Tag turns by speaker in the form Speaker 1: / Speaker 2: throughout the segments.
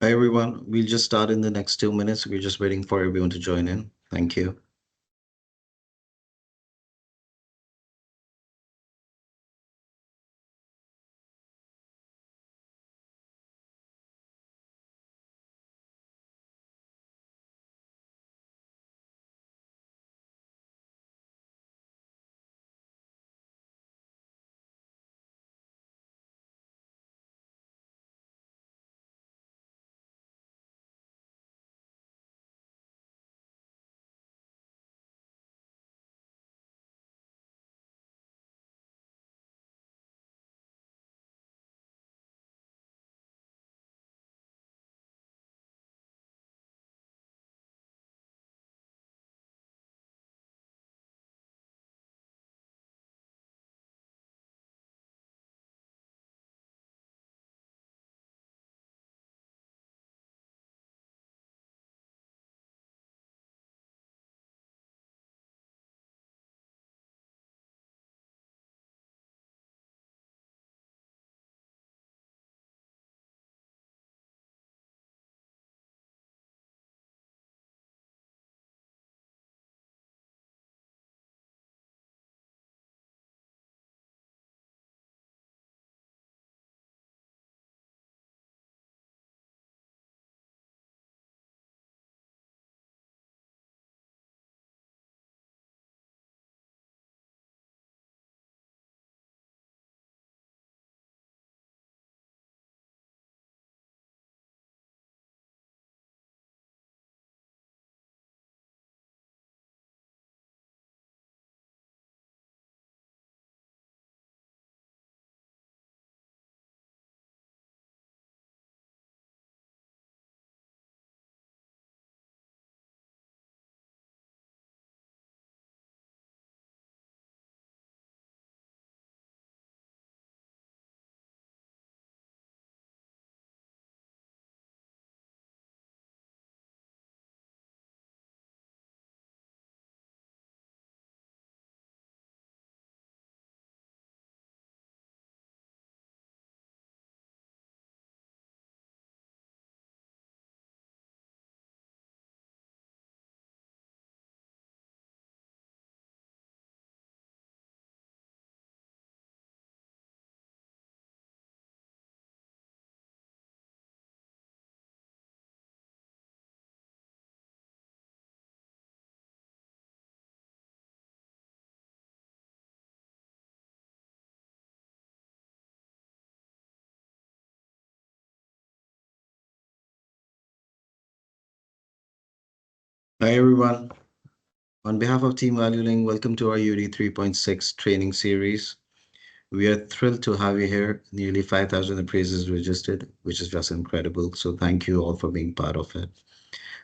Speaker 1: Hi, everyone. We'll just start in the next 2 minutes. We're just waiting for everyone to join in. Thank you. Hi, everyone. On behalf of Team ValueLink, welcome to our UAD 3.6 training series. We are thrilled to have you here. Nearly 5,000 appraisals registered, which is just incredible. So thank you all for being part of it.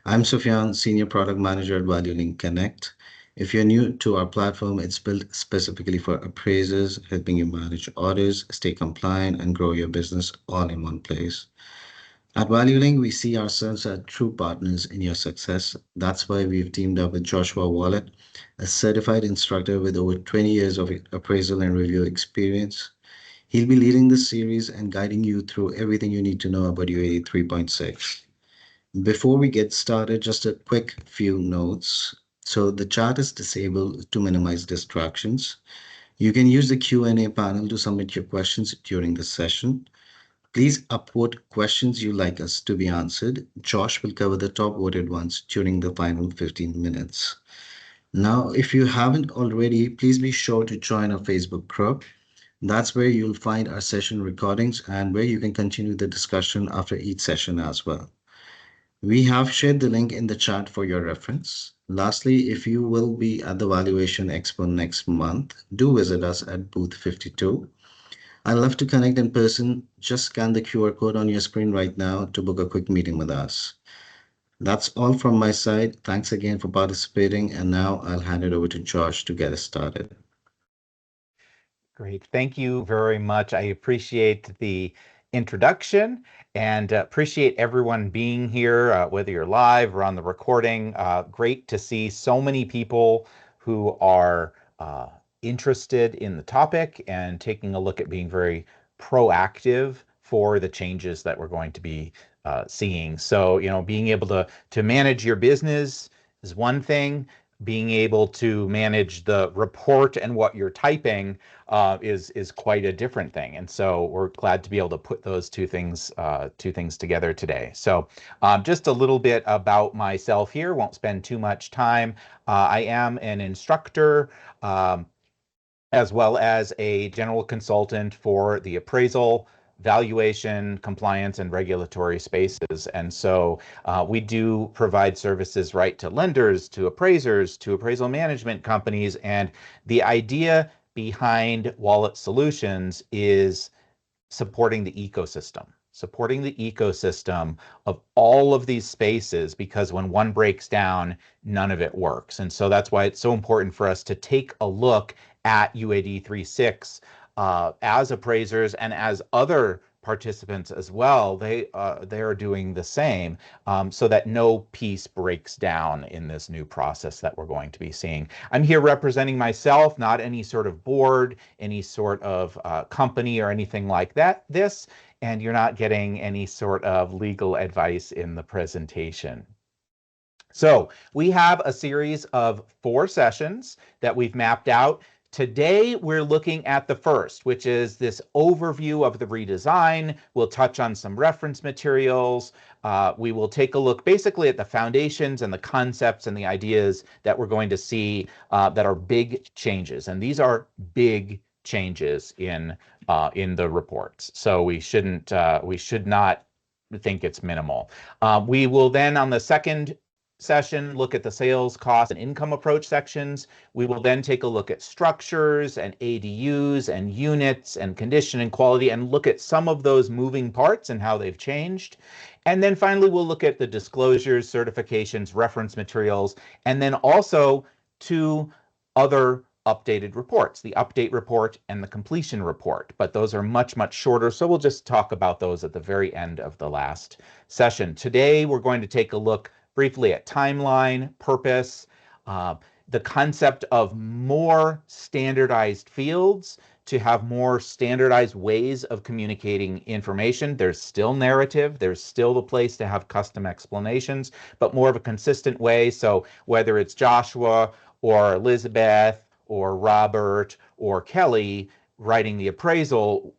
Speaker 1: I'm Sufyan, Senior Product Manager at ValueLink Connect. If you're new to our platform, it's built specifically for appraisers, helping you manage orders, stay compliant, and grow your business all in one place. At ValueLink, we see ourselves as true partners in your success. That's why we've teamed up with Joshua Walitt, a certified instructor with over 20 years of appraisal and review experience. He'll be leading this series and guiding you through everything you need to know about UAE 3.6. Before we get started, just a quick few notes. So the chat is disabled to minimize distractions. You can use the Q&A panel to submit your questions during the session. Please upvote questions you like us to be answered. Josh will cover the top voted ones during the final 15 minutes. Now, if you haven't already, please be sure to join our Facebook group. That's where you'll find our session recordings and where you can continue the discussion after each session as well. We have shared the link in the chat for your reference. Lastly, if you will be at the Valuation Expo next month, do visit us at booth 52. I'd love to connect in person. Just scan the QR code on your screen right now to book a quick meeting with us. That's all from my side. Thanks again for participating. And now I'll hand it over to Josh to get us started.
Speaker 2: Great. Thank you very much. I appreciate the introduction and appreciate everyone being here, whether you're live or on the recording. Great to see so many people who are interested in the topic and taking a look at being very proactive for the changes that we're going to be seeing. So, being able to manage your business is one thing. Being able to manage the report and what you're typing is quite a different thing. And so we're glad to be able to put those two things together today. So just a little bit about myself here. Won't spend too much time. I am an instructor. As well as a general consultant for the appraisal, valuation, compliance, and regulatory spaces. And so we do provide services right to lenders, to appraisers, to appraisal management companies. And the idea behind Walitt Solutions is supporting the ecosystem of all of these spaces, because when one breaks down, none of it works. And so that's why it's so important for us to take a look at UAD 3.6 as appraisers and as other participants as well. They are doing the same, so that no piece breaks down in this new process that we're going to be seeing. I'm here representing myself, not any sort of board, any sort of company or anything like that. And you're not getting any sort of legal advice in the presentation. So we have a series of 4 sessions that we've mapped out. Today, we're looking at the first, which is this overview of the redesign. We'll touch on some reference materials. We will take a look basically at the foundations and the concepts and the ideas that we're going to see that are big changes. And these are big changes in the reports. So we should not think it's minimal. We will then, on the second session, look at the sales, cost, and income approach sections. We will then take a look at structures and ADUs and units and condition and quality and look at some of those moving parts and how they've changed. And then finally, we'll look at the disclosures, certifications, reference materials, and then also 2 other updated reports, the update report and the completion report. But those are much, much shorter, so we'll just talk about those at the very end of the last session. Today, we're going to take a look briefly at timeline, purpose, the concept of more standardized fields to have more standardized ways of communicating information. There's still narrative, there's still the place to have custom explanations, but more of a consistent way. So whether it's Joshua or Elizabeth or Robert or Kelly writing the appraisal,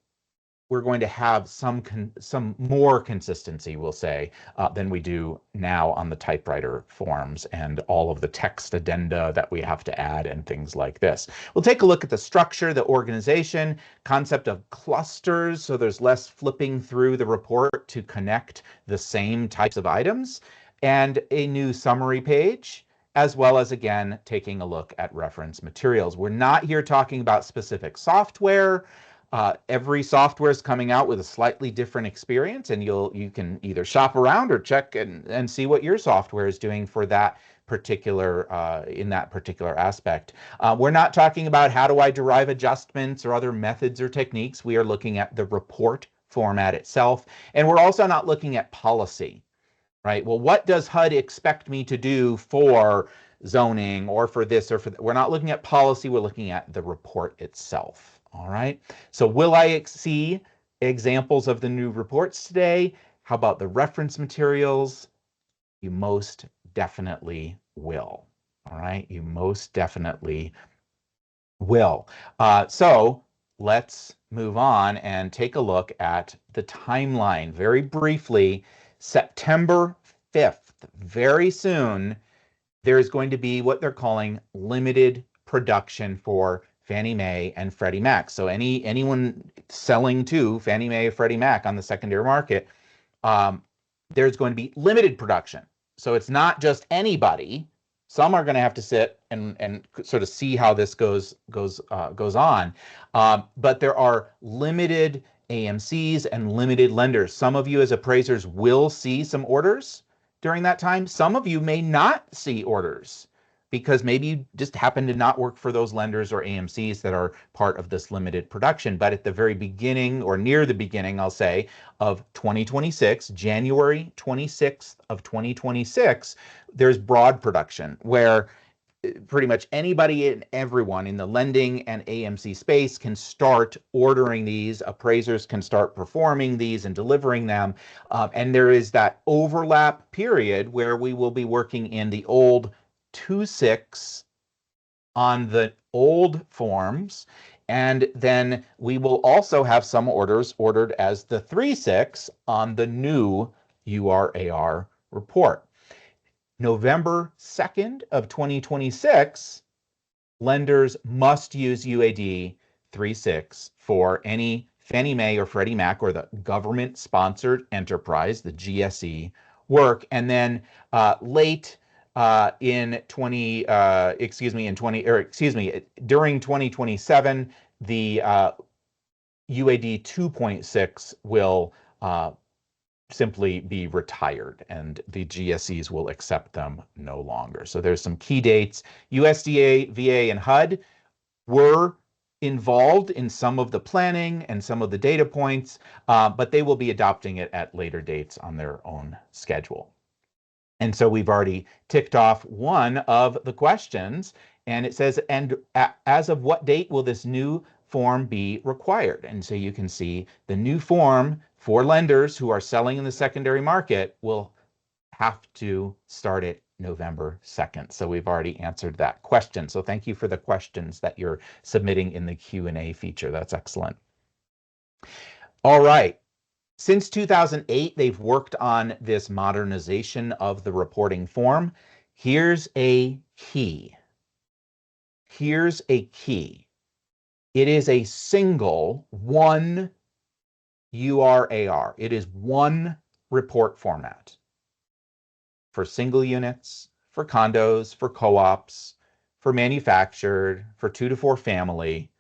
Speaker 2: we're going to have some more consistency, we'll say, than we do now on the typewriter forms and all of the text addenda that we have to add and things like this. We'll take a look at the structure, the organization, concept of clusters, so there's less flipping through the report to connect the same types of items, and a new summary page, as well as, again, taking a look at reference materials. We're not here talking about specific software. Every software is coming out with a slightly different experience, and you can either shop around or check and see what your software is doing for that particular in that particular aspect. We're not talking about how do I derive adjustments or other methods or techniques. We are looking at the report format itself, and we're also not looking at policy, right? Well, what does HUD expect me to do for zoning or for this or for that? We're not looking at policy. We're looking at the report itself. All right, so will I see examples of the new reports today? How about the reference materials? You most definitely will. All right, you most definitely will. So let's move on and take a look at the timeline very briefly. September 5th, very soon, there's going to be what they're calling limited production for Fannie Mae and Freddie Mac. So anyone selling to Fannie Mae or Freddie Mac on the secondary market, there's going to be limited production. So it's not just anybody. Some are going to have to sit and sort of see how this goes on. But there are limited AMCs and limited lenders. Some of you as appraisers will see some orders during that time. Some of you may not see orders because maybe you just happen to not work for those lenders or AMCs that are part of this limited production. But at the very beginning, or near the beginning, I'll say, of 2026, January 26th of 2026, there's broad production where pretty much anybody and everyone in the lending and AMC space can start ordering these. Appraisers can start performing these and delivering them. And there is that overlap period where we will be working in the old 2.6 on the old forms. And then we will also have some orders ordered as the 3.6 on the new URAR report. November 2nd of 2026, lenders must use UAD 3.6 for any Fannie Mae or Freddie Mac or the government-sponsored enterprise, the GSE, work. And then during 2027, the UAD 2.6 will simply be retired and the GSEs will accept them no longer. So there's some key dates. USDA, VA, and HUD were involved in some of the planning and some of the data points, but they will be adopting it at later dates on their own schedule. And so we've already ticked off one of the questions, and it says, and as of what date will this new form be required? And so you can see the new form for lenders who are selling in the secondary market will have to start it November 2nd. So we've already answered that question. So thank you for the questions that you're submitting in the Q&A feature. That's excellent. All right. Since 2008, they've worked on this modernization of the reporting form. Here's a key. Here's a key. It is a single one URAR. It is one report format for single units, for condos, for co-ops, for manufactured, for 2 to 4 family,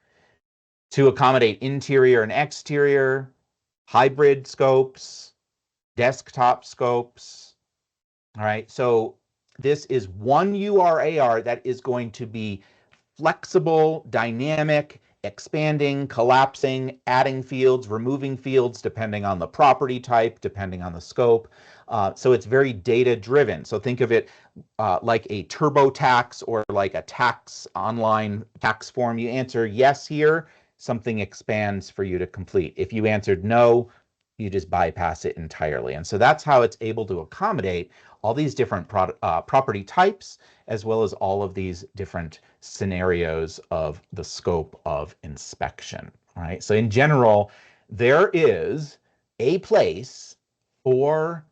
Speaker 2: to accommodate interior and exterior, hybrid scopes, desktop scopes. All right, so this is one URAR that is going to be flexible, dynamic, expanding, collapsing, adding fields, removing fields, depending on the property type, depending on the scope. So it's very data driven. So think of it like a TurboTax or like a tax online tax form. You answer yes here, something expands for you to complete. If you answered no, you just bypass it entirely. And so that's how it's able to accommodate all these different property types, as well as all of these different scenarios of the scope of inspection. All right. So in general, there is a place for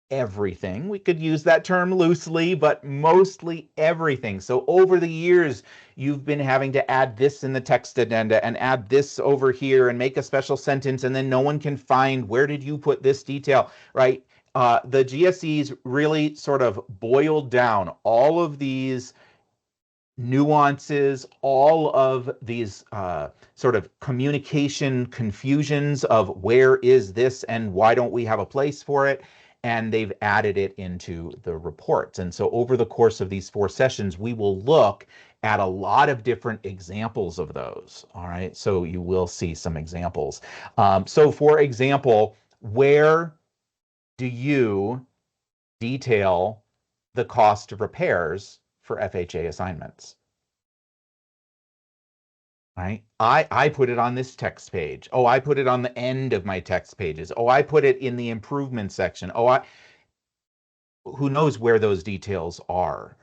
Speaker 2: everything. We could use that term loosely, but mostly everything. So over the years, you've been having to add this in the text addenda and add this over here and make a special sentence, and then no one can find where did you put this detail, right? The GSEs really sort of boiled down all of these nuances, all of these sort of communication confusions of where is this and why don't we have a place for it, and they've added it into the reports. And so over the course of these 4 sessions, we will look at a lot of different examples of those. All right, so you will see some examples. So for example, where do you detail the cost of repairs for FHA assignments? Right? I put it on this text page. Oh, I put it on the end of my text pages. Oh, I put it in the improvement section. Oh, who knows where those details are?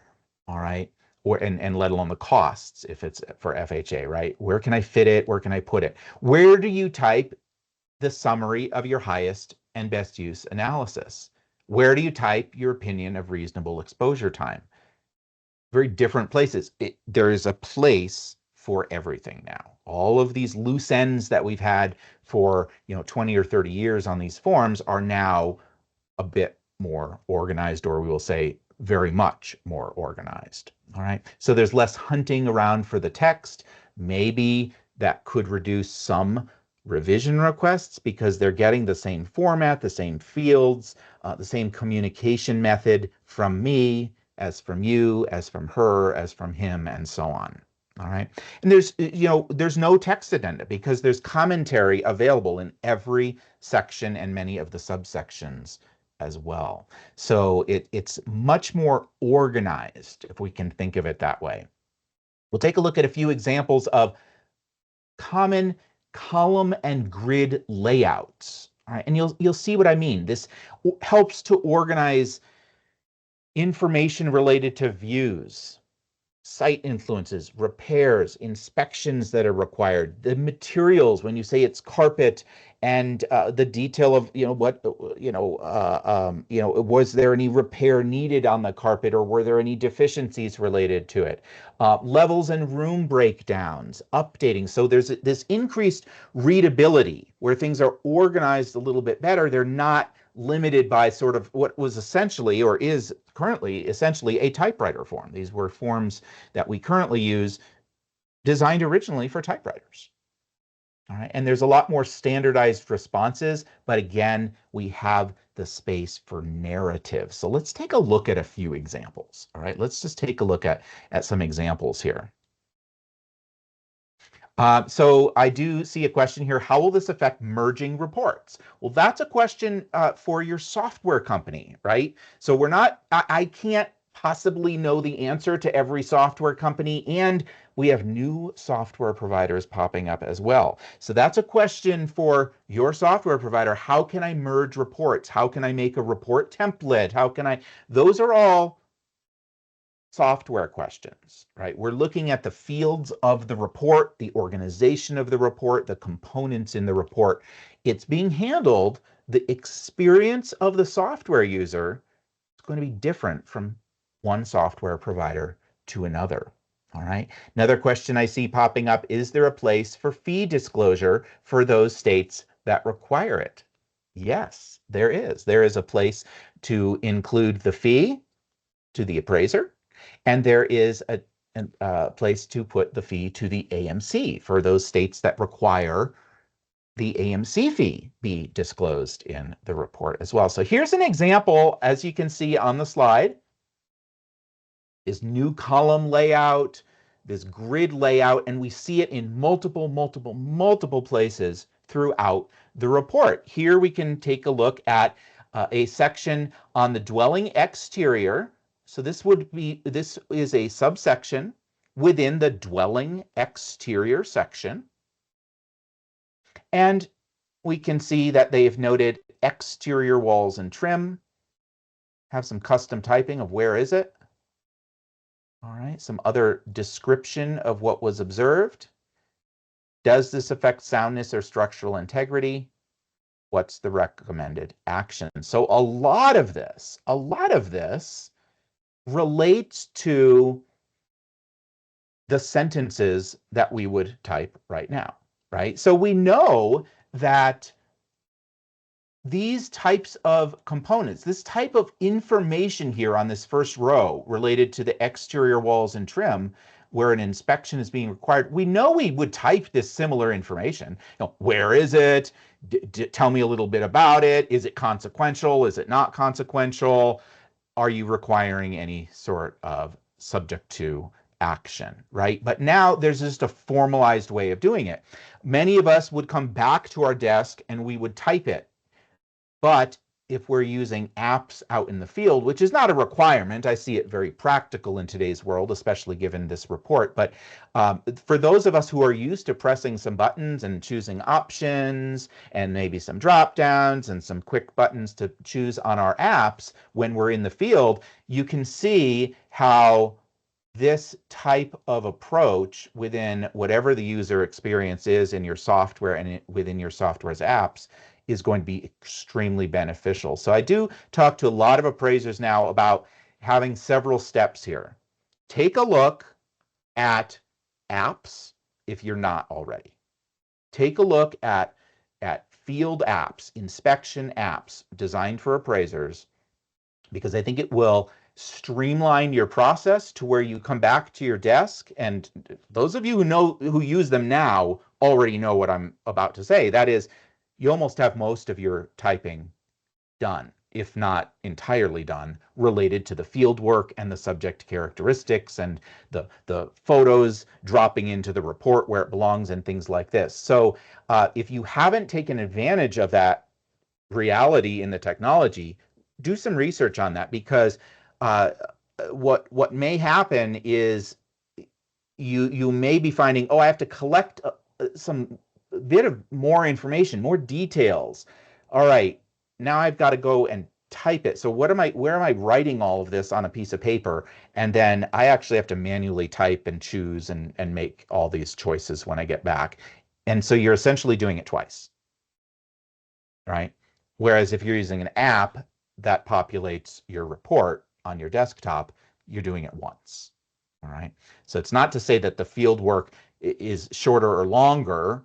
Speaker 2: All right. Or and let alone the costs if it's for FHA, right? Where can I fit it? Where can I put it? Where do you type the summary of your highest and best use analysis? Where do you type your opinion of reasonable exposure time? Very different places. There is a place for everything now. All of these loose ends that we've had for 20 or 30 years on these forms are now a bit more organized, or we will say very much more organized. All right. So there's less hunting around for the text. Maybe that could reduce some revision requests because they're getting the same format, the same fields, the same communication method from me as from you, as from her, as from him, and so on. All right. And there's no text addenda because there's commentary available in every section and many of the subsections as well. So it's much more organized, if we can think of it that way. We'll take a look at a few examples of common column and grid layouts. All right, and you'll see what I mean. This helps to organize information related to views, site influences, repairs, inspections that are required, the materials, when you say it's carpet, and the detail of, was there any repair needed on the carpet, or were there any deficiencies related to it? Levels and room breakdowns, updating. So there's this increased readability where things are organized a little bit better. They're not limited by sort of what was essentially, or is currently essentially, a typewriter form. These were forms that we currently use designed originally for typewriters. All right, and there's a lot more standardized responses, but again, we have the space for narrative. So let's take a look at a few examples. All right, let's just take a look at some examples here. So I do see a question here. How will this affect merging reports? Well, that's a question for your software company, right? So I can't possibly know the answer to every software company, and we have new software providers popping up as well. So that's a question for your software provider. How can I merge reports? How can I make a report template? Those are all software questions, right? We're looking at the fields of the report, the organization of the report, the components in the report. It's being handled, the experience of the software user is going to be different from one software provider to another. All right. Another question I see popping up, is there a place for fee disclosure for those states that require it? Yes, there is. There is a place to include the fee to the appraiser, and there is a place to put the fee to the AMC for those states that require the AMC fee be disclosed in the report as well. So here's an example, as you can see on the slide, is new column layout, this grid layout, and we see it in multiple places throughout the report. Here we can take a look at a section on the dwelling exterior. So this is a subsection within the dwelling exterior section. And we can see that they've noted exterior walls and trim, have some custom typing of where is it. All right, some other description of what was observed. Does this affect soundness or structural integrity? What's the recommended action? So a lot of this relates to the sentences that we would type right now, right? So we know that these types of components, this type of information here on this first row related to the exterior walls and trim, where an inspection is being required, we know we would type this similar information. Where is it? Tell me a little bit about it. Is it consequential? Is it not consequential? Are you requiring any sort of subject to action, right? But now there's just a formalized way of doing it. Many of us would come back to our desk and we would type it. But if we're using apps out in the field, which is not a requirement, I see it very practical in today's world, especially given this report. But for those of us who are used to pressing some buttons and choosing options and maybe some drop downs and some quick buttons to choose on our apps when we're in the field, you can see how this type of approach within whatever the user experience is in your software and within your software's apps is going to be extremely beneficial. So I do talk to a lot of appraisers now about having several steps here. Take a look at apps if you're not already. Take a look at field apps, inspection apps designed for appraisers, because I think it will streamline your process to where you come back to your desk, and those of you who use them now already know what I'm about to say. That is, you almost have most of your typing done, if not entirely done, related to the field work and the subject characteristics and the photos dropping into the report where it belongs and things like this. So if you haven't taken advantage of that reality in the technology, do some research on that, because what may happen is you may be finding, oh, I have to collect some bit of more information, more details. All right, now I've got to go and type it. So where am I writing all of this on a piece of paper? And then I actually have to manually type and choose and make all these choices when I get back. And so you're essentially doing it twice, right? Whereas if you're using an app that populates your report on your desktop, you're doing it once. All right. So it's not to say that the field work is shorter or longer.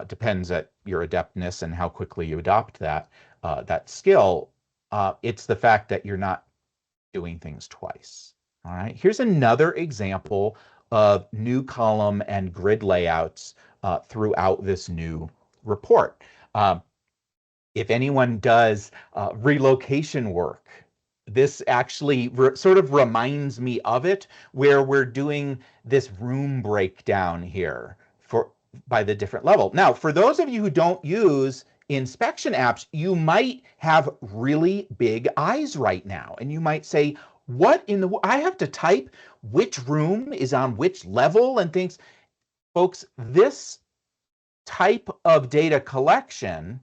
Speaker 2: Depends at your adeptness and how quickly you adopt that skill. It's the fact that you're not doing things twice. All right. Here's another example of new column and grid layouts throughout this new report. If anyone does relocation work, this actually sort of reminds me of it, where we're doing this room breakdown here by the different level. Now, for those of you who don't use inspection apps, you might have really big eyes right now, and you might say, what in the, I have to type which room is on which level and things. Folks, this type of data collection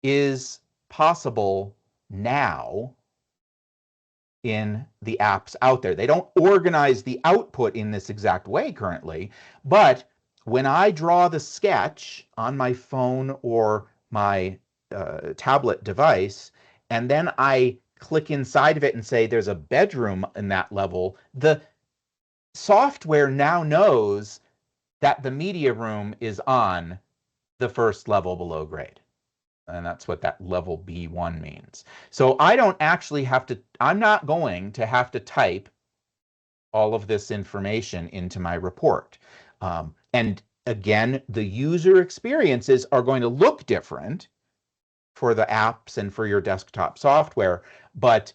Speaker 2: is possible now in the apps out there. They don't organize the output in this exact way currently, but when I draw the sketch on my phone or my tablet device, and then I click inside of it and say there's a bedroom in that level, the software now knows that the media room is on the first level below grade. And that's what that level B1 means. So I don't actually have to, I'm not going to have to type all of this information into my report. And again, the user experiences are going to look different for the apps and for your desktop software, but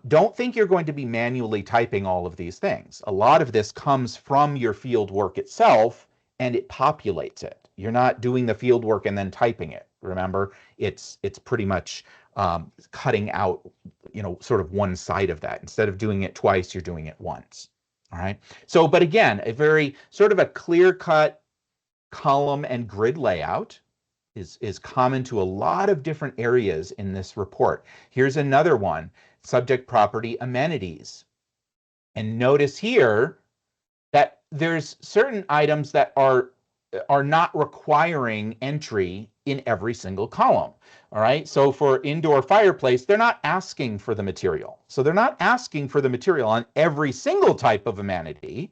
Speaker 2: don't think you're going to be manually typing all of these things. A lot of this comes from your field work itself, and it populates it. You're not doing the field work and then typing it. Remember, it's pretty much cutting out, sort of one side of that. Instead of doing it twice, you're doing it once. All right. So, but again, a very sort of a clear-cut column and grid layout is common to a lot of different areas in this report. Here's another one, subject property amenities. And notice here that there's certain items that are not requiring entry in every single column. All right. So for indoor fireplace, they're not asking for the material. So they're not asking for the material on every single type of amenity,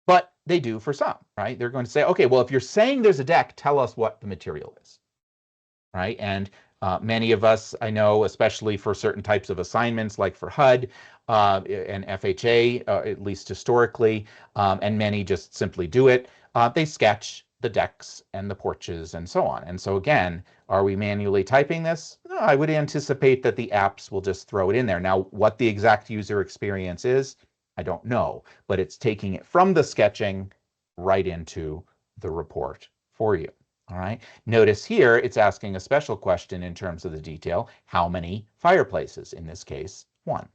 Speaker 2: but they do for some, right? They're going to say, okay, well, if you're saying there's a deck, tell us what the material is, right? And many of us, I know, especially for certain types of assignments, like for HUD and FHA, at least historically, and many just simply do it. They sketch the decks and the porches and so on. And so again, are we manually typing this? No, I would anticipate that the apps will just throw it in there. Now, what the exact user experience is, I don't know, but it's taking it from the sketching right into the report for you. All right. Notice here, it's asking a special question in terms of the detail. How many fireplaces? In this case, one.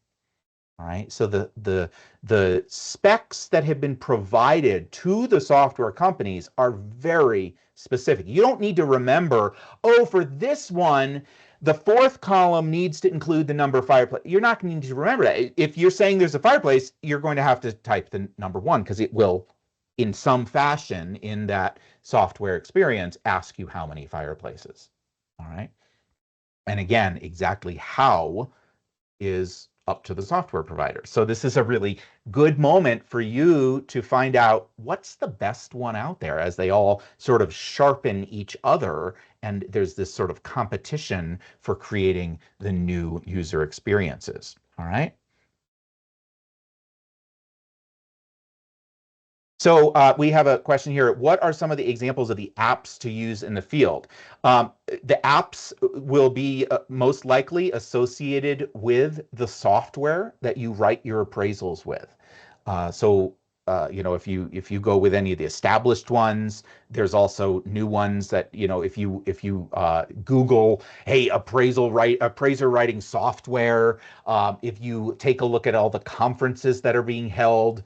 Speaker 2: All right. So the specs that have been provided to the software companies are very specific. You don't need to remember, oh, for this one, the fourth column needs to include the number of fireplace. You're not going to need to remember that. If you're saying there's a fireplace, you're going to have to type the number one, because it will, in some fashion, in that software experience, ask you how many fireplaces. All right. And again, exactly how is up to the software provider. So this is a really good moment for you to find out what's the best one out there, as they all sort of sharpen each other, and there's this sort of competition for creating the new user experiences. All right. So we have a question here. What are some of the examples of the apps to use in the field? The apps will be most likely associated with the software that you write your appraisals with. So if you go with any of the established ones, there's also new ones that, if you Google, hey, appraiser writing software, if you take a look at all the conferences that are being held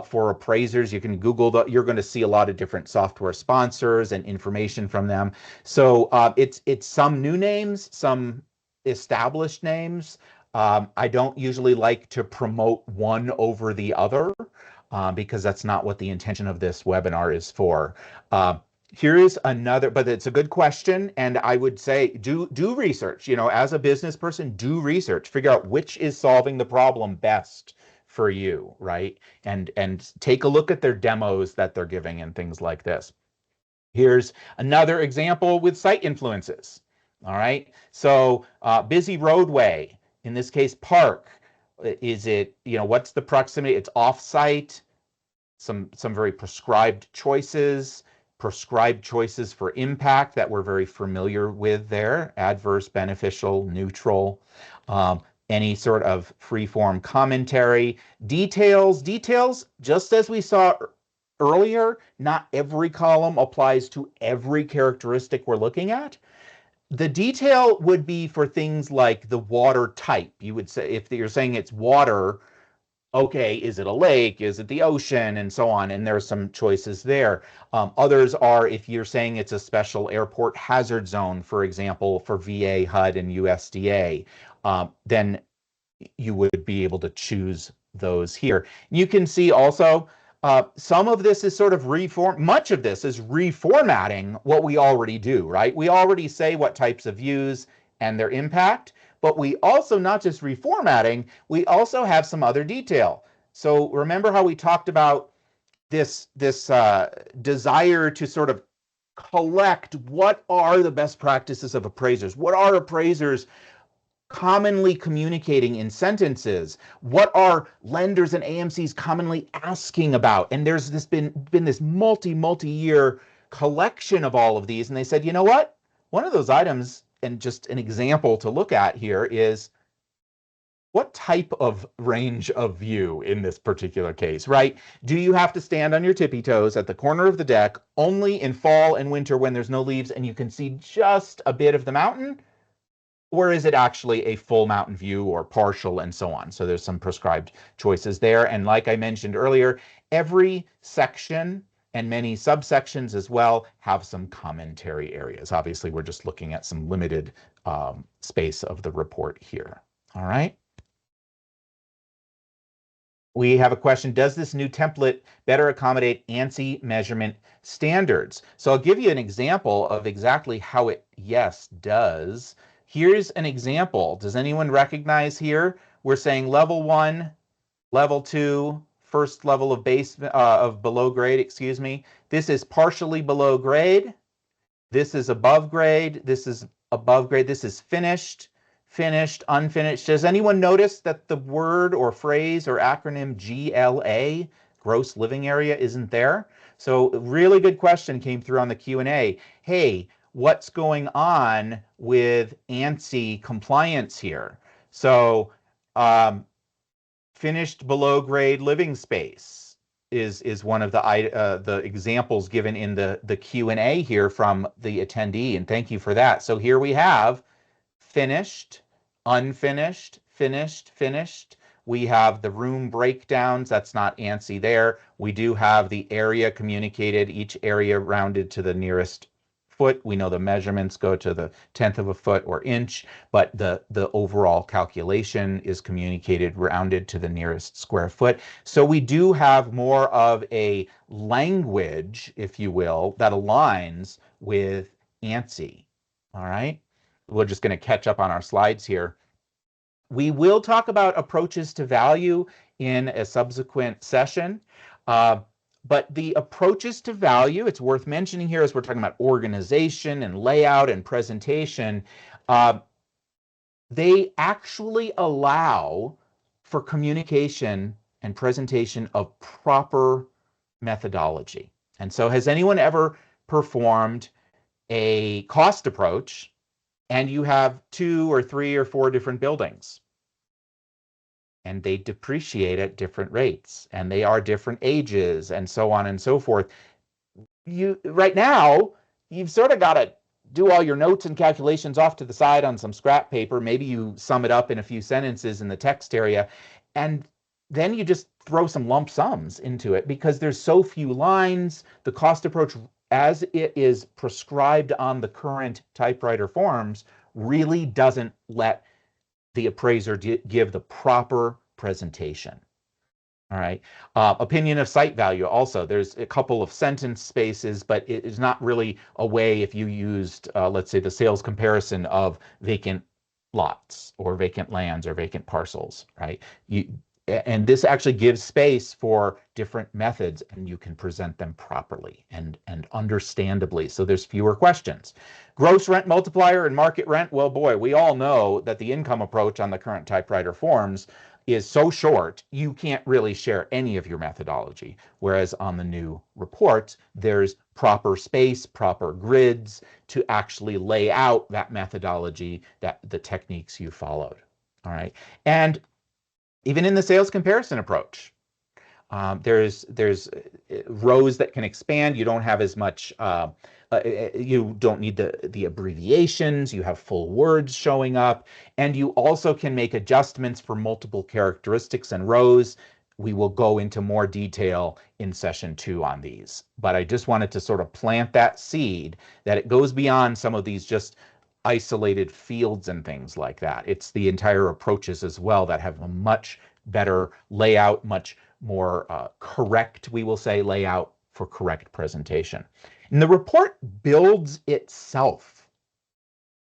Speaker 2: for appraisers, you can Google you're going to see a lot of different software sponsors and information from them. So it's some new names, some established names. I don't usually like to promote one over the other because that's not what the intention of this webinar is for. Here's another, but it's a good question, and I would say do research. As a business person, do research. Figure out which is solving the problem best for you, right? And take a look at their demos that they're giving and things like this. Here's another example with site influences. All right, so busy roadway, in this case, park. Is it, what's the proximity? It's off-site, some very prescribed choices for impact that we're very familiar with there: adverse, beneficial, neutral, any sort of free-form commentary, details, just as we saw earlier, not every column applies to every characteristic we're looking at. The detail would be for things like the water type. You would say, if you're saying it's water, okay, is it a lake? Is it the ocean? And so on. And there's some choices there. Others are, if you're saying it's a special airport hazard zone, for example, for VA, HUD, and USDA, then you would be able to choose those here. You can see also some of this is sort of much of this is reformatting what we already do, right? We already say what types of views and their impact, but we also, not just reformatting, we also have some other detail. So remember how we talked about this desire to sort of collect what are the best practices of appraisers? What are appraisers commonly communicating in sentences? What are lenders and AMCs commonly asking about? And there's been this multi-year collection of all of these, and they said, you know what? One of those items, and just an example to look at here, is what type of range of view in this particular case, right? Do you have to stand on your tippy toes at the corner of the deck only in fall and winter when there's no leaves and you can see just a bit of the mountain? Or is it actually a full mountain view or partial and so on? So there's some prescribed choices there. And like I mentioned earlier, every section and many subsections as well have some commentary areas. Obviously, we're just looking at some limited space of the report here. All right. We have a question: does this new template better accommodate ANSI measurement standards? So I'll give you an example of exactly how it, yes, does. Here's an example. Does anyone recognize here? We're saying level 1, level 2, first level of below grade, excuse me. This is partially below grade. This is above grade. This is above grade. This is finished, unfinished. Does anyone notice that the word or phrase or acronym GLA, gross living area, isn't there? So really good question came through on the Q&A. Hey, what's going on with ANSI compliance here? So finished below grade living space is one of the examples given in the Q&A here from the attendee, and thank you for that. So here we have finished, unfinished, finished. We have the room breakdowns. That's not ANSI there. We do have the area communicated, each area rounded to the nearest foot. We know the measurements go to the 1/10 of a foot or inch, but the overall calculation is communicated rounded to the nearest square foot. So we do have more of a language, if you will, that aligns with ANSI. All right. We're just going to catch up on our slides here. We will talk about approaches to value in a subsequent session. But the approaches to value, it's worth mentioning here as we're talking about organization and layout and presentation, they actually allow for communication and presentation of proper methodology. And so has anyone ever performed a cost approach and you have 2 or 3 or 4 different buildings? and they depreciate at different rates, and they are different ages, and so on and so forth. Right now, you've sort of got to do all your notes and calculations off to the side on some scrap paper. Maybe you sum it up in a few sentences in the text area, and then you just throw some lump sums into it because there's so few lines. The cost approach, as it is prescribed on the current typewriter forms, really doesn't let the appraiser give the proper presentation. All right. Opinion of site value also. There's a couple of sentence spaces, but it is not really a way if you used, let's say, the sales comparison of vacant lots or vacant lands or vacant parcels, right? And this actually gives space for different methods, and you can present them properly and understandably. So there's fewer questions. Gross rent multiplier and market rent. Well, boy, we all know that the income approach on the current typewriter forms is so short, you can't really share any of your methodology. Whereas on the new report, there's proper space, proper grids to actually lay out that methodology, that the techniques you followed. All right. And even in the sales comparison approach, there's rows that can expand. You don't have as much, you don't need the abbreviations. You have full words showing up. And you also can make adjustments for multiple characteristics and rows. We will go into more detail in session 2 on these. But I just wanted to sort of plant that seed that it goes beyond some of these just isolated fields and things like that. It's the entire approaches as well that have a much better layout, much more correct, we will say, layout for correct presentation. And the report builds itself.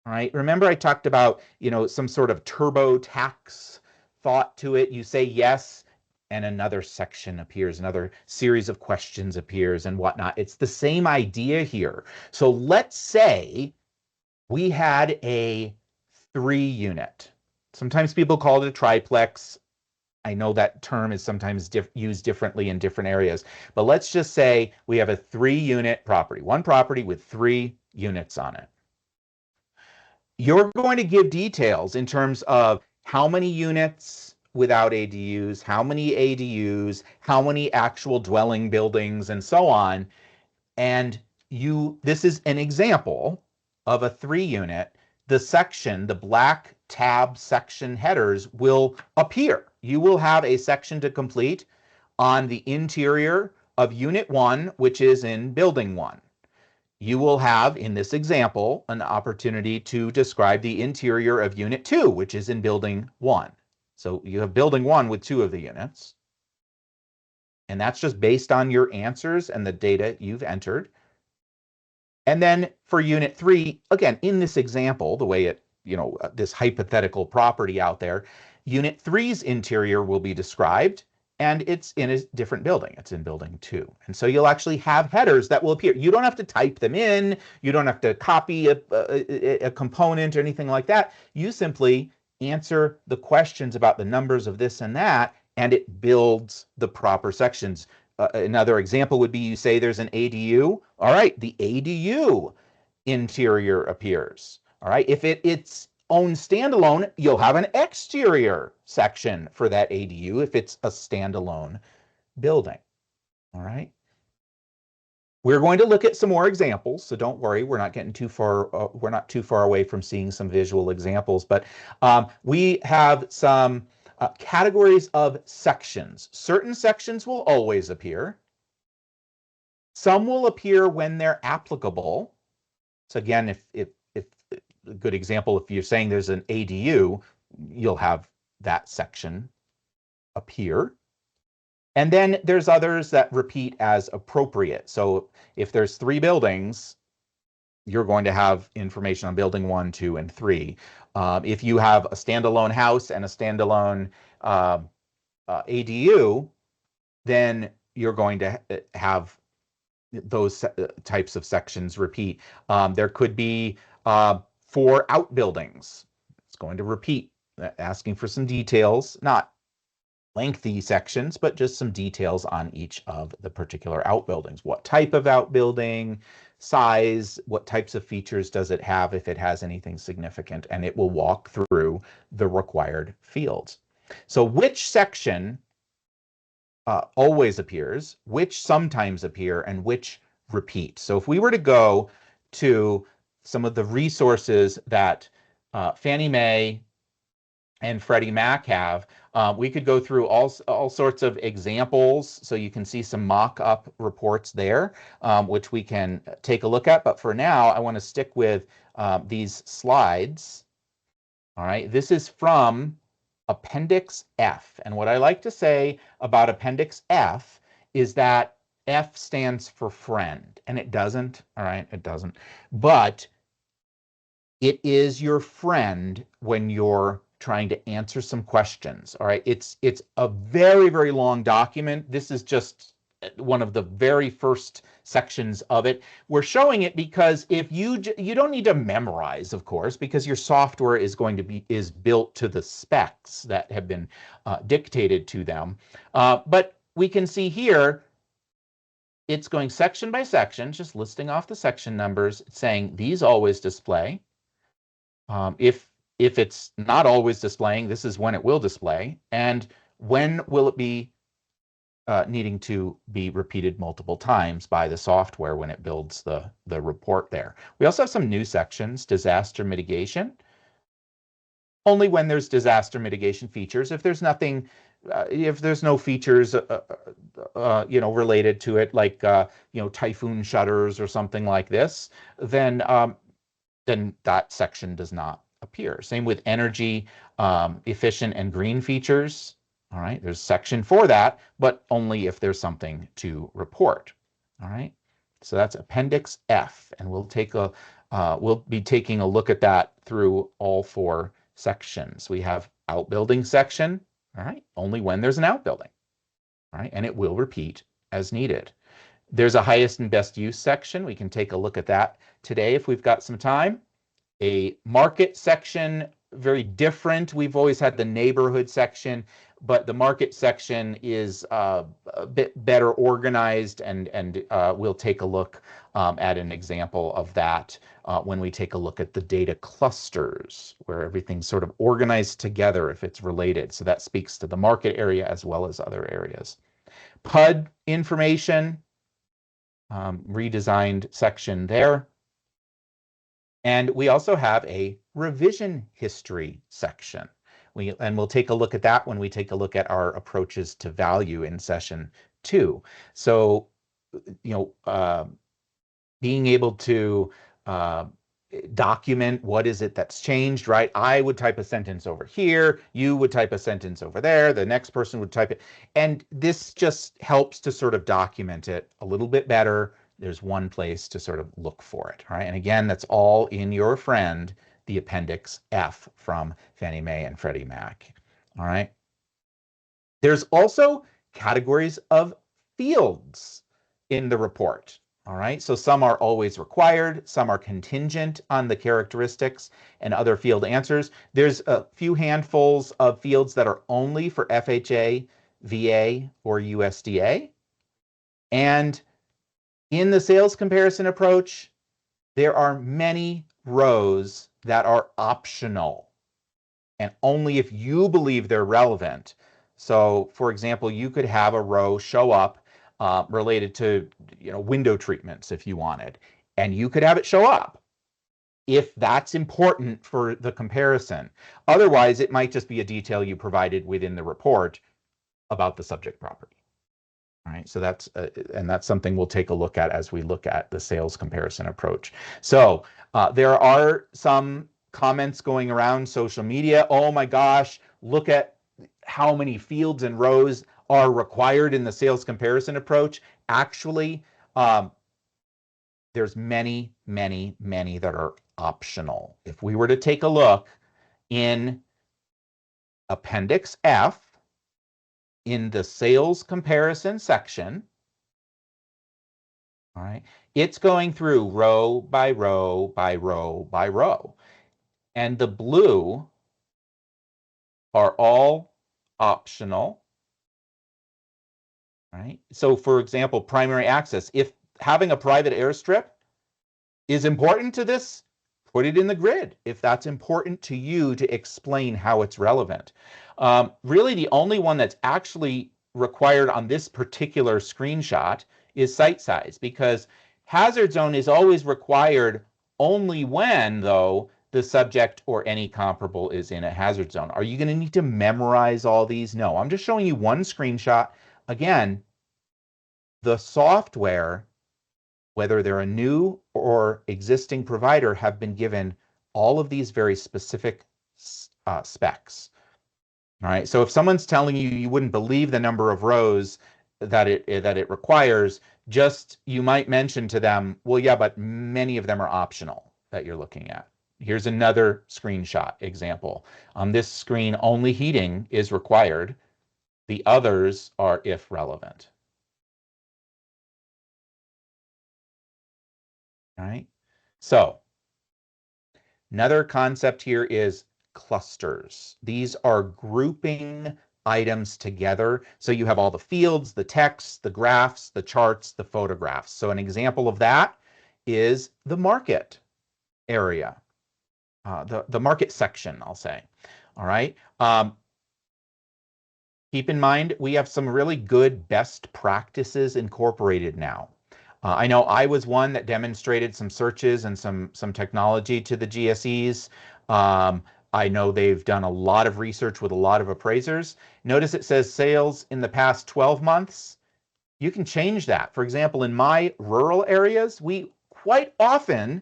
Speaker 2: All right. Remember I talked about, some sort of TurboTax thought to it. You say yes, and another section appears, another series of questions appears and whatnot. It's the same idea here. So let's say we had a 3-unit. Sometimes people call it a triplex. I know that term is sometimes used differently in different areas, but let's just say we have a 3-unit property, one property with 3 units on it. You're going to give details in terms of how many units without ADUs, how many ADUs, how many actual dwelling buildings, and so on. And this is an example of a 3-unit. The section, the black tab section headers will appear. You will have a section to complete on the interior of Unit 1, which is in Building 1. You will have, in this example, an opportunity to describe the interior of Unit 2, which is in Building 1. So you have Building 1 with 2 of the units. And that's just based on your answers and the data you've entered. And then for Unit 3, again, in this example, the way it, this hypothetical property out there, Unit 3's interior will be described, and it's in a different building. It's in Building 2. And so you'll actually have headers that will appear. You don't have to type them in. You don't have to copy a component or anything like that. You simply answer the questions about the numbers of this and that, and it builds the proper sections. Another example would be you say there's an ADU. All right, the ADU interior appears. All right, if it's own standalone, you'll have an exterior section for that ADU if it's a standalone building. All right. We're going to look at some more examples, so don't worry, we're not getting too far. We're not too far away from seeing some visual examples, but we have some categories of sections. Certain sections will always appear. Some will appear when they're applicable. So again, if a good example, if you're saying there's an ADU, you'll have that section appear. And then there's others that repeat as appropriate. So if there's 3 buildings, you're going to have information on building 1, 2, and 3. If you have a standalone house and a standalone ADU, then you're going to have those types of sections repeat. There could be 4 outbuildings. It's going to repeat, asking for some details, not lengthy sections, but just some details on each of the particular outbuildings. What type of outbuilding, size, what types of features does it have if it has anything significant, and it will walk through the required fields. So which section always appears, which sometimes appear, and which repeat. So if we were to go to some of the resources that Fannie Mae and Freddie Mac have, we could go through all sorts of examples. So you can see some mock-up reports there, which we can take a look at. But for now, I want to stick with these slides. All right, this is from Appendix F. And what I like to say about Appendix F is that F stands for friend, and it doesn't. All right, it doesn't. But it is your friend when you're trying to answer some questions. All right, it's a very, very long document. This is just one of the very first sections of it. We're showing it because if you don't need to memorize, of course, because your software is going to be built to the specs that have been dictated to them. But we can see here it's going section by section, just listing off the section numbers, saying these always display. If it's not always displaying, this is when it will display, and when will it be needing to be repeated multiple times by the software when it builds the report there. We also have some new sections, disaster mitigation. Only when there's disaster mitigation features. If there's nothing, if there's no features, related to it, like typhoon shutters or something like this, then that section does not appear. Same with energy efficient and green features. All right, there's a section for that, but only if there's something to report. All right, so that's Appendix F, and we'll be taking a look at that through all 4 sections. We have outbuilding section. All right, only when there's an outbuilding. All right, and it will repeat as needed. There's a highest and best use section. We can take a look at that today if we've got some time. A market section, very different. We've always had the neighborhood section, but the market section is a bit better organized, and we'll take a look at an example of that when we take a look at the data clusters, where everything's sort of organized together if it's related. So that speaks to the market area as well as other areas. PUD information, redesigned section there. And we also have a revision history section. We'll take a look at that when we take a look at our approaches to value in session 2. So, being able to document what is it that's changed, right? I would type a sentence over here, you would type a sentence over there, the next person would type it. And this just helps to sort of document it a little bit better. There's one place to sort of look for it, all right? And again, that's all in your friend, the Appendix F from Fannie Mae and Freddie Mac, all right? There's also categories of fields in the report, all right? So some are always required, some are contingent on the characteristics and other field answers. There's a few handfuls of fields that are only for FHA, VA, or USDA. And in the sales comparison approach, there are many rows that are optional, and only if you believe they're relevant. So, for example, you could have a row show up related to window treatments if you wanted, and you could have it show up if that's important for the comparison. Otherwise, it might just be a detail you provided within the report about the subject property. All right, so that's something we'll take a look at as we look at the sales comparison approach. So there are some comments going around social media. Oh my gosh, look at how many fields and rows are required in the sales comparison approach. Actually, there's many, many, many that are optional. If we were to take a look in Appendix F, in the sales comparison section, all right, it's going through row by row by row by row. And the blue are all optional. All right. So for example, primary access, if having a private airstrip is important to this put it in the grid if that's important to you to explain how it's relevant. Really, the only one that's actually required on this particular screenshot is site size, because hazard zone is always required only when, though, the subject or any comparable is in a hazard zone. Are you going to need to memorize all these? No, I'm just showing you one screenshot. Again, the software, whether they're a new or existing provider, have been given all of these very specific specs. All right. So if someone's telling you you wouldn't believe the number of rows that it requires, just you might mention to them, well, yeah, but many of them are optional that you're looking at. Here's another screenshot example. On this screen, only heating is required. The others are if relevant. All right. So another concept here is clusters. These are grouping items together. So you have all the fields, the text, the graphs, the charts, the photographs. So an example of that is the market area, the market section, I'll say. All right. Keep in mind, we have some really good best practices incorporated now. I know I was one that demonstrated some searches and some technology to the GSEs. I know they've done a lot of research with a lot of appraisers. Notice it says sales in the past 12 months. You can change that. For example, in my rural areas, we quite often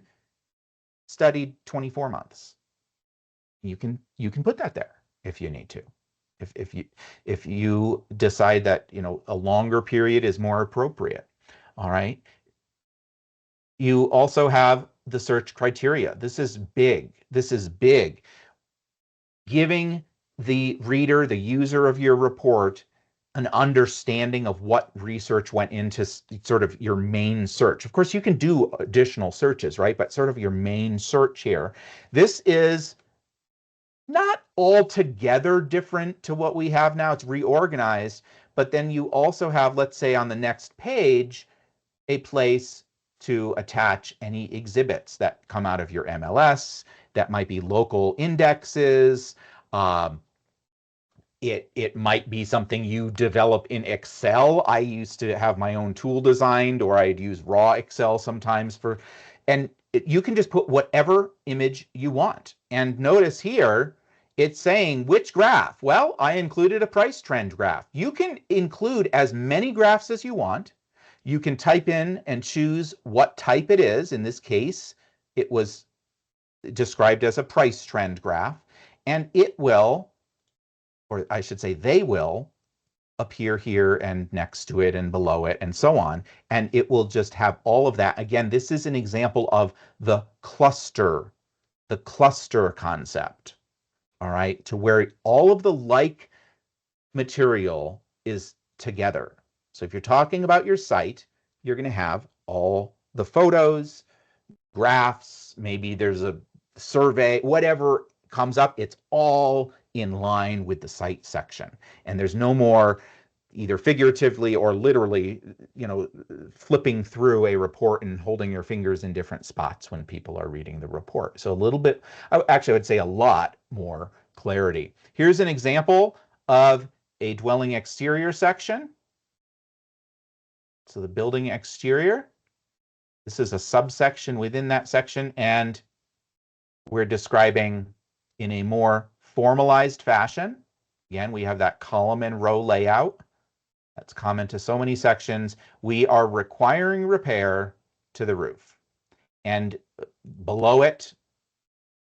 Speaker 2: studied 24 months. You can put that there if you need to. If you decide that, you know, a longer period is more appropriate. All right. You also have the search criteria. This is big. This is big. Giving the reader, the user of your report, an understanding of what research went into sort of your main search. Of course, you can do additional searches, right? But sort of your main search here. This is not altogether different to what we have now. It's reorganized. But then you also have, let's say on the next page, a place to attach any exhibits that come out of your MLS, that might be local indexes. It might be something you develop in Excel. I used to have my own tool designed, or I'd use raw Excel sometimes and you can just put whatever image you want. And notice here, it's saying which graph. Well, I included a price trend graph. You can include as many graphs as you want. You can type in and choose what type it is. In this case, it was described as a price trend graph, and it will, or I should say they will, appear here and next to it and below it and so on. And it will just have all of that. Again, this is an example of the cluster concept. All right, to where all of the like material is together. So if you're talking about your site, you're going to have all the photos, graphs, maybe there's a survey, whatever comes up, it's all in line with the site section. And there's no more either figuratively or literally, you know, flipping through a report and holding your fingers in different spots when people are reading the report. So a little bit, actually I would say a lot more clarity. Here's an example of a dwelling exterior section. So the building exterior, this is a subsection within that section, and we're describing in a more formalized fashion. Again, we have that column and row layout. That's common to so many sections. We are requiring repair to the roof. And below it,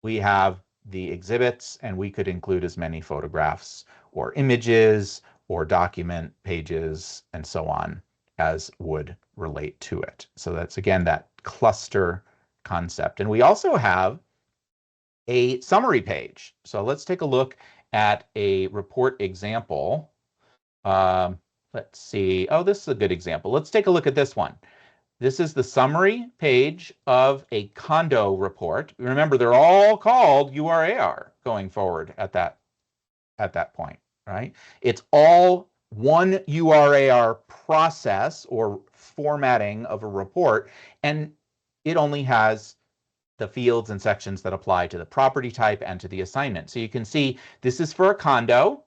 Speaker 2: we have the exhibits, and we could include as many photographs or images or document pages and so on as would relate to it. So that's, again, that cluster concept. And we also have a summary page. So let's take a look at a report example. Let's see. Oh, this is a good example. Let's take a look at this one. This is the summary page of a condo report. Remember, they're all called URAR going forward at that point, right? It's all one URAR process or formatting of a report, and it only has the fields and sections that apply to the property type and to the assignment. So you can see this is for a condo.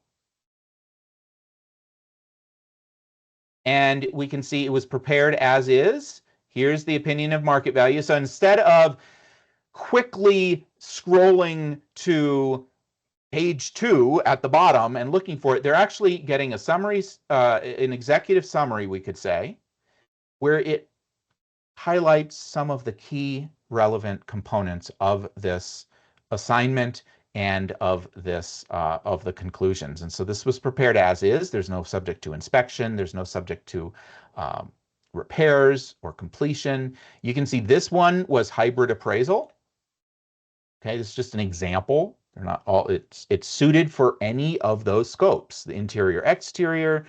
Speaker 2: And we can see it was prepared as is. Here's the opinion of market value. So instead of quickly scrolling to page 2 at the bottom and looking for it, they're actually getting a summary, an executive summary, we could say, where it highlights some of the key relevant components of this assignment and of this of the conclusions. And so this was prepared as is. There's no subject to inspection. There's no subject to repairs or completion. You can see this one was hybrid appraisal. Okay, this is just an example. They're not all. It's suited for any of those scopes: the interior, exterior,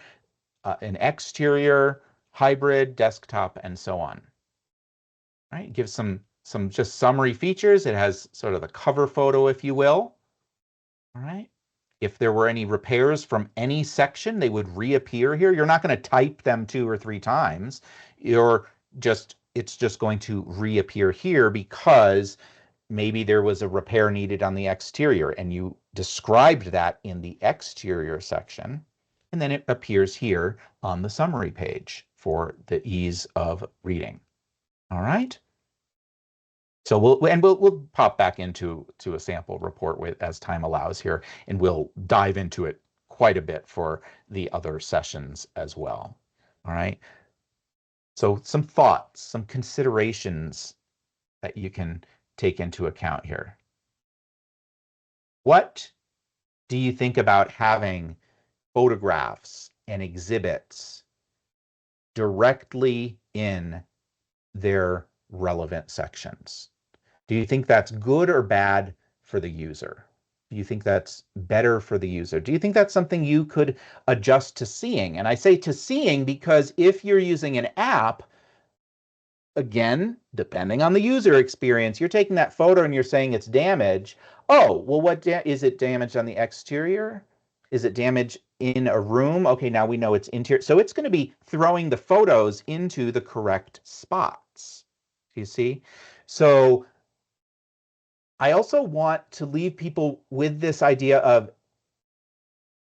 Speaker 2: an exterior, hybrid, desktop, and so on. All right, it gives some just summary features. It has sort of the cover photo, if you will. All right. If there were any repairs from any section, they would reappear here. You're not going to type them 2 or 3 times. It's just going to reappear here because maybe there was a repair needed on the exterior and you described that in the exterior section, and then it appears here on the summary page for the ease of reading. All right. So we'll pop back into a sample report as time allows here, and we'll dive into it quite a bit for the other sessions as well. All right. So some thoughts, some considerations that you can take into account here. What do you think about having photographs and exhibits directly in their relevant sections? Do you think that's good or bad for the user? Do you think that's better for the user? Do you think that's something you could adjust to seeing? And I say to seeing because if you're using an app, again, depending on the user experience, you're taking that photo and you're saying it's damage. Oh, well, is it damage on the exterior? Is it damage in a room? Okay, now we know it's interior. So it's going to be throwing the photos into the correct spots. You see? So I also want to leave people with this idea of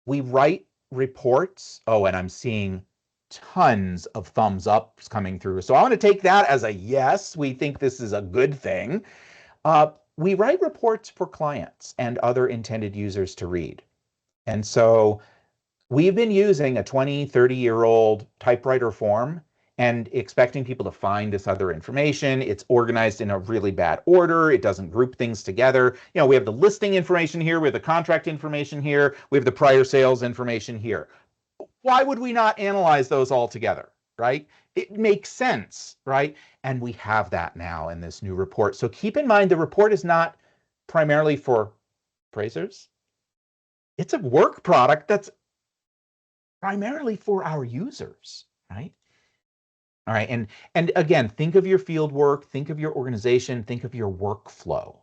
Speaker 2: we write reports. Oh, and I'm seeing tons of thumbs ups coming through. So I want to take that as a yes. We think this is a good thing. We write reports for clients and other intended users to read. And so we've been using a 20, 30-year-old typewriter form and expecting people to find this other information. It's organized in a really bad order. It doesn't group things together. You know, we have the listing information here, we have the contract information here, we have the prior sales information here. Why would we not analyze those all together, right? It makes sense, right? And we have that now in this new report. So keep in mind, the report is not primarily for appraisers. It's a work product that's primarily for our users, right? All right, and again, think of your field work, think of your organization, think of your workflow.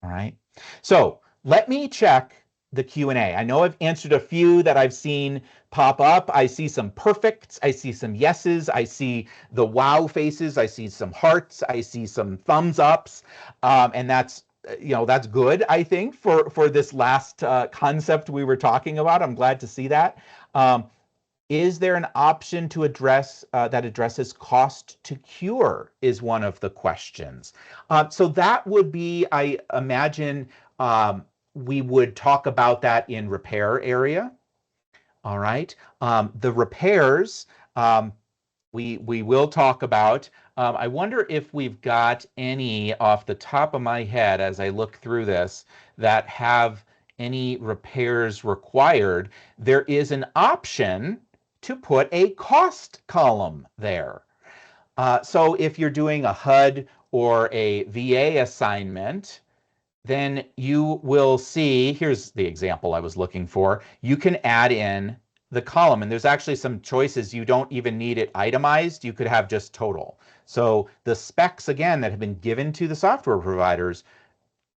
Speaker 2: All right. So let me check the Q&A. I know I've answered a few that I've seen pop up. I see some perfects, I see some yeses, I see the wow faces, I see some hearts, I see some thumbs ups, and that's that's good, I think, for this last concept we were talking about. I'm glad to see that. Is there an option to address that addresses cost to cure is one of the questions. So that would be, I imagine, we would talk about that in repair area. All right. The repairs we will talk about. I wonder if we've got any off the top of my head as I look through this that have any repairs required. There is an option to put a cost column there. So if you're doing a HUD or a VA assignment, then you will see, here's the example I was looking for, you can add in the column, and there's actually some choices. You don't even need it itemized. You could have just total. So the specs, again, that have been given to the software providers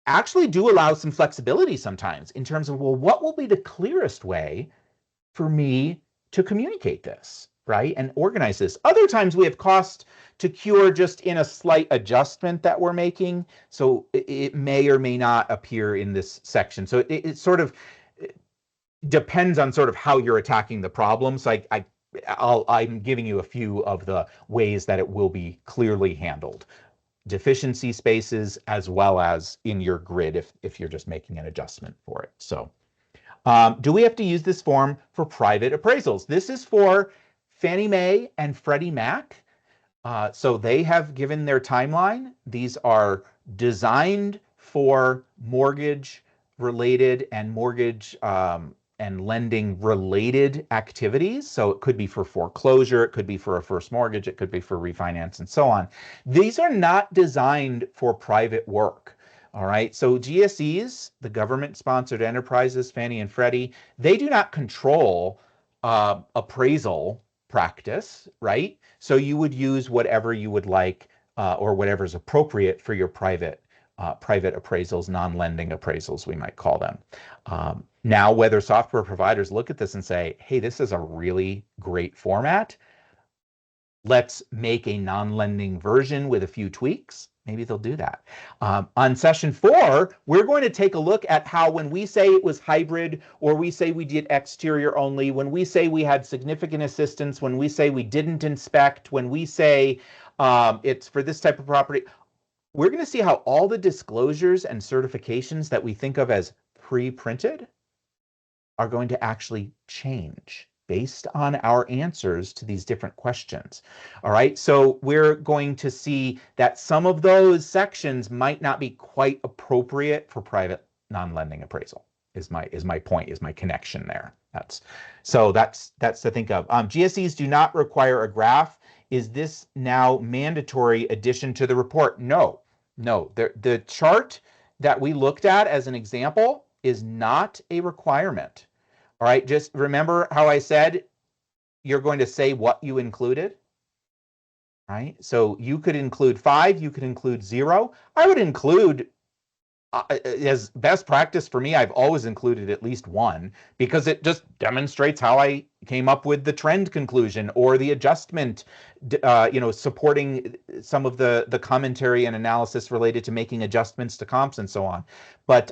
Speaker 2: actually do allow some flexibility sometimes in terms of, well, what will be the clearest way for me to communicate this, right? And organize this. Other times we have cost to cure just in a slight adjustment that we're making. So it may or may not appear in this section. So it sort of depends on sort of how you're attacking the problem. So I'm giving you a few of the ways that it will be clearly handled. Deficiency spaces as well as in your grid if you're just making an adjustment for it. So do we have to use this form for private appraisals? This is for Fannie Mae and Freddie Mac. So they have given their timeline. These are designed for mortgage related and mortgage and lending related activities. So it could be for foreclosure, it could be for a first mortgage, it could be for refinance and so on. These are not designed for private work. All right, so GSEs, the government-sponsored enterprises, Fannie and Freddie, they do not control appraisal practice, right? So you would use whatever you would like or whatever is appropriate for your private appraisals, non-lending appraisals, we might call them. Now, whether software providers look at this and say, hey, this is a really great format, let's make a non-lending version with a few tweaks. Maybe they'll do that. On session 4, we're going to take a look at how when we say it was hybrid, or we say we did exterior only, when we say we had significant assistance, when we say we didn't inspect, when we say it's for this type of property, we're going to see how all the disclosures and certifications that we think of as pre-printed are going to actually change based on our answers to these different questions. All right, so we're going to see that some of those sections might not be quite appropriate for private non-lending appraisal, is my point, is my connection there. That's to think of. GSEs do not require a graph. Is this now mandatory addition to the report? No. The chart that we looked at as an example is not a requirement. All right, just remember how I said you're going to say what you included, right? So you could include 5, you could include 0. I would include, as best practice for me, I've always included at least 1 because it just demonstrates how I came up with the trend conclusion or the adjustment, supporting some of the commentary and analysis related to making adjustments to comps and so on. But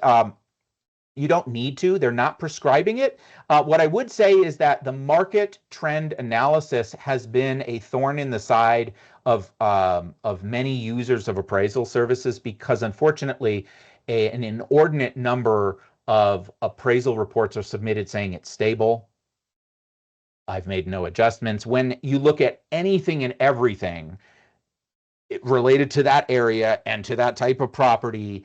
Speaker 2: you don't need to. They're not prescribing it. What I would say is that the market trend analysis has been a thorn in the side of many users of appraisal services because, unfortunately, an inordinate number of appraisal reports are submitted saying it's stable. I've made no adjustments. When you look at anything and everything related to that area and to that type of property,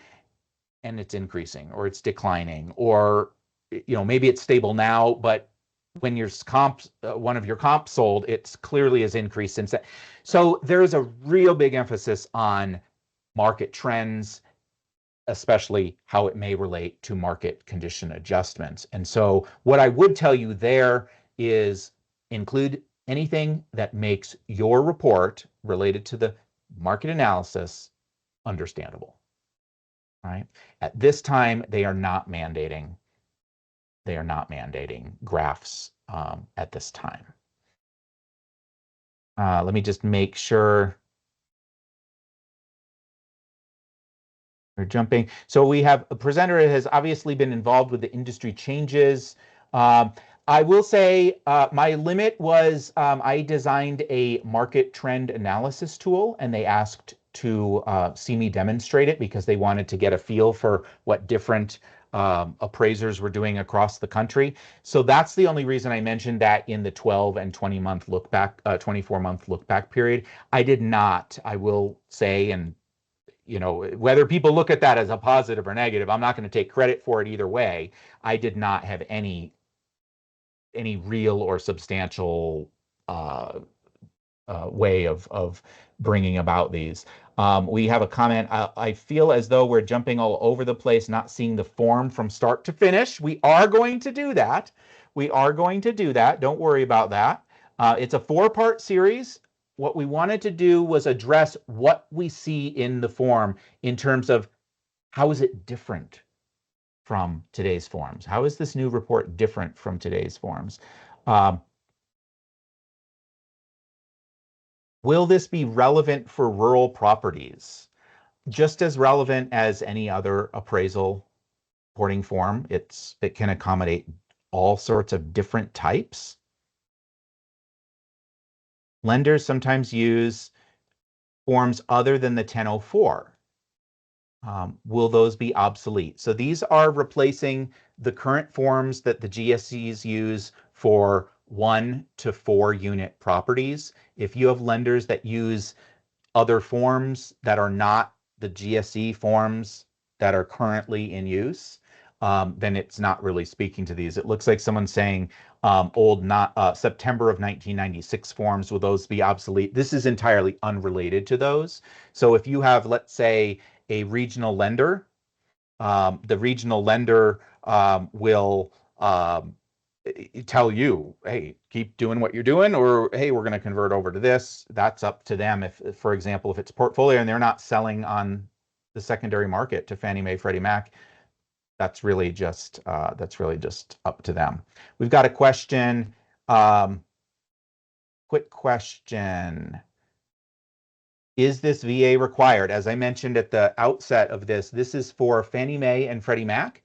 Speaker 2: and it's increasing or it's declining, or maybe it's stable now, but when your comps, one of your comps sold, it's clearly has increased since that. So there's a real big emphasis on market trends, especially how it may relate to market condition adjustments. And so what I would tell you there is include anything that makes your report related to the market analysis understandable. Right? At this time, they are not mandating graphs at this time. Let me just make sure we're jumping. So we have a presenter that has obviously been involved with the industry changes. I will say my limit was I designed a market trend analysis tool, and they asked to see me demonstrate it because they wanted to get a feel for what different appraisers were doing across the country. So that's the only reason I mentioned that in the 12 and 20-month look back, 24-month look back period. I did not, I will say, and whether people look at that as a positive or negative, I'm not going to take credit for it either way. I did not have any real or substantial way of bringing about these. We have a comment. I feel as though we're jumping all over the place, not seeing the form from start to finish. We are going to do that. Don't worry about that. It's a 4-part series. What we wanted to do was address what we see in the form in terms of how is it different from today's forms? How is this new report different from today's forms? Will this be relevant for rural properties? Just as relevant as any other appraisal reporting form. It can accommodate all sorts of different types. Lenders sometimes use forms other than the 1004. Will those be obsolete? So these are replacing the current forms that the GSEs use for 1 to 4 unit properties. If you have lenders that use other forms that are not the GSE forms that are currently in use, then it's not really speaking to these. It looks like someone's saying September of 1996 forms, will those be obsolete? This is entirely unrelated to those. So if you have, let's say, a regional lender, the regional lender will tell you, hey, keep doing what you're doing, or hey, we're going to convert over to this. That's up to them. If, for example, if it's portfolio and they're not selling on the secondary market to Fannie Mae, Freddie Mac, that's really just up to them. We've got a question. Quick question. Is this VA required? As I mentioned at the outset of this is for Fannie Mae and Freddie Mac.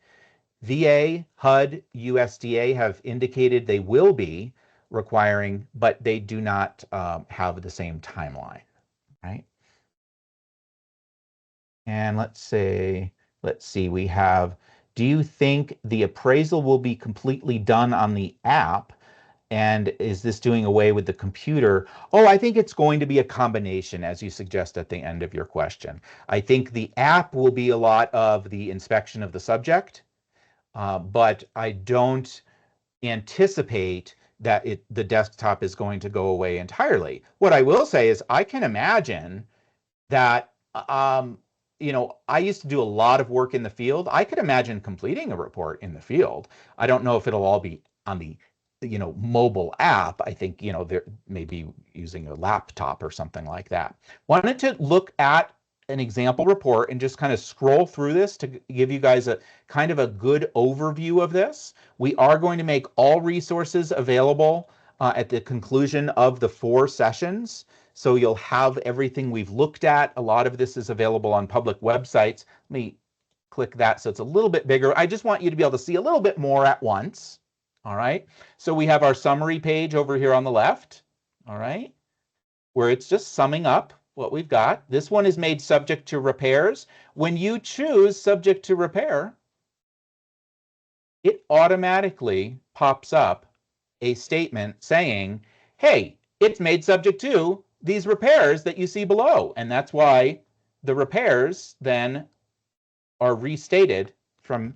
Speaker 2: VA, HUD, USDA have indicated they will be requiring, but they do not have the same timeline, right? And let's see, we have, do you think the appraisal will be completely done on the app? And is this doing away with the computer? Oh, I think it's going to be a combination, as you suggest at the end of your question. I think the app will be a lot of the inspection of the subject, but I don't anticipate that the desktop is going to go away entirely. What I will say is I can imagine that, I used to do a lot of work in the field. I could imagine completing a report in the field. I don't know if it'll all be on the mobile app. I think, they're maybe using a laptop or something like that. Wanted to look at an example report and just kind of scroll through this to give you guys a kind of a good overview of this. We are going to make all resources available at the conclusion of the 4 sessions. So you'll have everything we've looked at. A lot of this is available on public websites. Let me click that so it's a little bit bigger. I just want you to be able to see a little bit more at once. All right. So we have our summary page over here on the left. All right. Where it's just summing up what we've got. This one is made subject to repairs. When you choose subject to repair, it automatically pops up a statement saying, hey, it's made subject to these repairs that you see below. And that's why the repairs then are restated from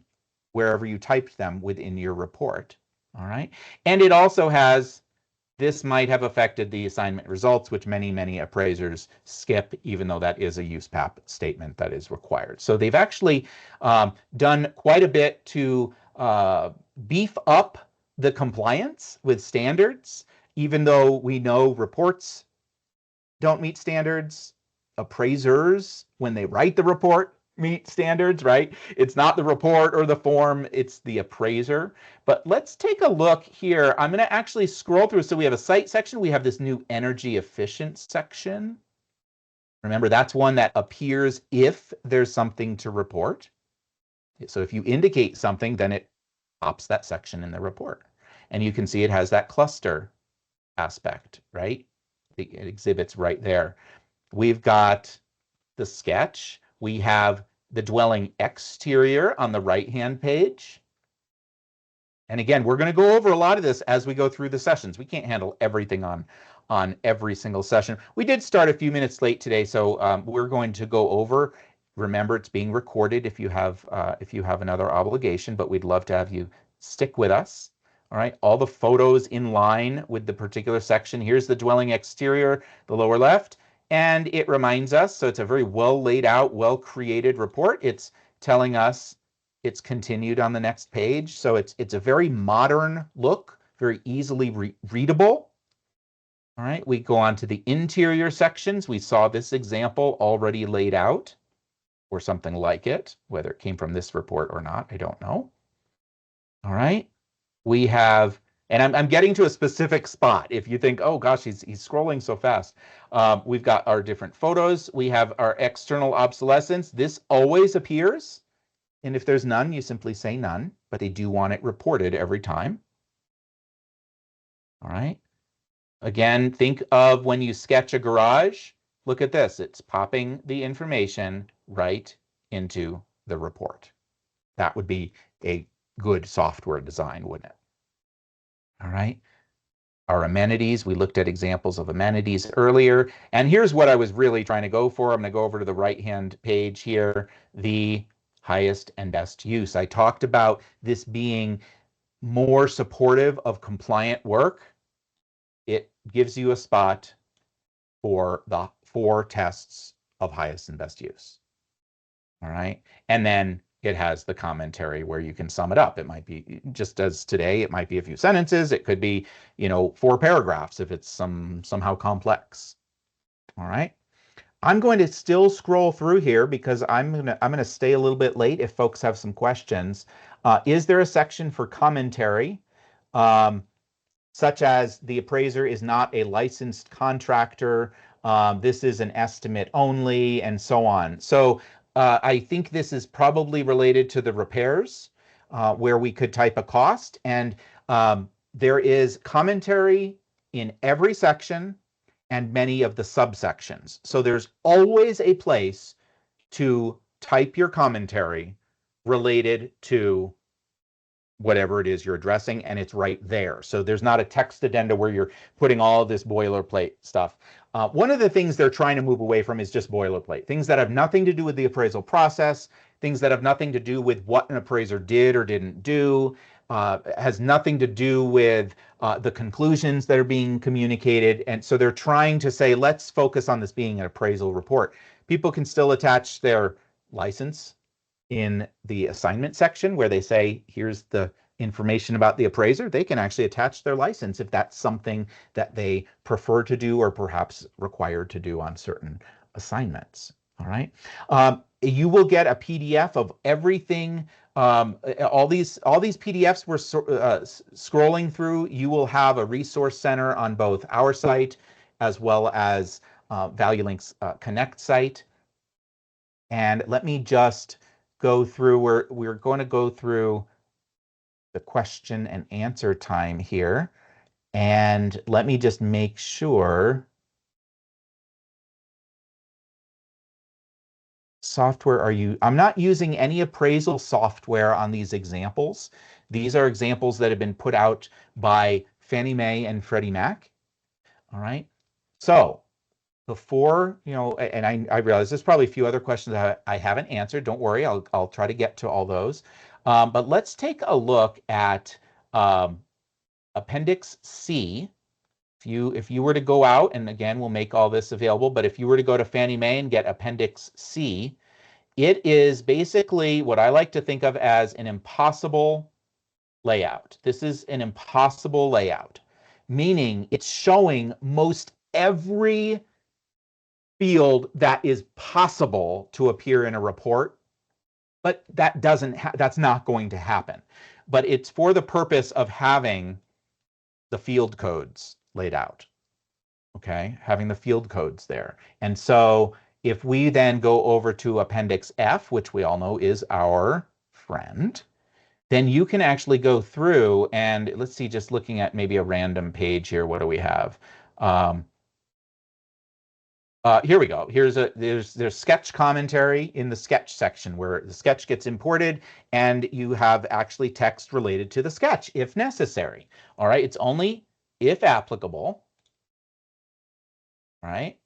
Speaker 2: wherever you typed them within your report. All right. And it also has, this might have affected the assignment results, which many appraisers skip, even though that is a USPAP statement that is required. So they've actually done quite a bit to beef up the compliance with standards, even though we know reports don't meet standards. Appraisers, when they write the report, meet standards, right? It's not the report or the form, it's the appraiser. But let's take a look here. I'm going to actually scroll through. So we have a site section. We have this new energy efficient section. Remember, that's one that appears if there's something to report. So if you indicate something, then it pops that section in the report. And you can see it has that cluster aspect, right? It exhibits right there. We've got the sketch. We have the dwelling exterior on the right-hand page. And again, we're going to go over a lot of this as we go through the sessions. We can't handle everything on every single session. We did start a few minutes late today, so we're going to go over. Remember, it's being recorded if you have another obligation, but we'd love to have you stick with us. All right, all the photos in line with the particular section. Here's the dwelling exterior, the lower left. And it reminds us, so it's a very well laid out, well created report. It's telling us it's continued on the next page. So it's a very modern look, very easily readable. All right, we go on to the interior sections. We saw this example already laid out, or something like it. Whether it came from this report or not, I don't know. All right, we have, And I'm getting to a specific spot. If you think, oh gosh, he's scrolling so fast. We've got our different photos. We have our external obsolescence. This always appears. And if there's none, you simply say none, but they do want it reported every time. All right. Again, think of when you sketch a garage. Look at this. It's popping the information right into the report. That would be a good software design, wouldn't it? All right. Our amenities, we looked at examples of amenities earlier. And here's what I was really trying to go for. I'm going to go over to the right-hand page here, the highest and best use. I talked about this being more supportive of compliant work. It gives you a spot for the 4 tests of highest and best use. All right. And then it has the commentary where you can sum it up. It might be, just as today, it might be a few sentences. It could be, 4 paragraphs if it's somehow complex. All right. I'm going to still scroll through here because I'm gonna stay a little bit late if folks have some questions. Is there a section for commentary? Such as the appraiser is not a licensed contractor, this is an estimate only, and so on. So I think this is probably related to the repairs, where we could type a cost, and there is commentary in every section and many of the subsections. So there's always a place to type your commentary related to whatever it is you're addressing, and it's right there. So there's not a text addenda where you're putting all this boilerplate stuff. One of the things they're trying to move away from is just boilerplate. Things that have nothing to do with the appraisal process, things that have nothing to do with what an appraiser did or didn't do, has nothing to do with the conclusions that are being communicated. And so they're trying to say, let's focus on this being an appraisal report. People can still attach their license in the assignment section where they say, here's the information about the appraiser. They can actually attach their license if that's something that they prefer to do or perhaps required to do on certain assignments. All right. You will get a PDF of everything. All these PDFs we're scrolling through. You will have a resource center on both our site as well as ValueLink's Connect site. And let me just go through, we're going to go through the question and answer time here. And let me just make sure. Software I'm not using any appraisal software on these examples. These are examples that have been put out by Fannie Mae and Freddie Mac. All right. So before, and I realize there's probably a few other questions that I haven't answered. Don't worry, I'll try to get to all those. But let's take a look at Appendix C. If you were to go out, and again, we'll make all this available, but if you were to go to Fannie Mae and get Appendix C, it is basically what I like to think of as an impossible layout. This is an impossible layout, meaning it's showing most every field that is possible to appear in a report, but that's not going to happen. But it's for the purpose of having the field codes laid out. Okay, having the field codes there. And so if we then go over to Appendix F, which we all know is our friend, then you can actually go through and let's see, just looking at maybe a random page here, what do we have? Here we go. There's sketch commentary in the sketch section where the sketch gets imported and you have actually text related to the sketch if necessary. All right, it's only if applicable. Right?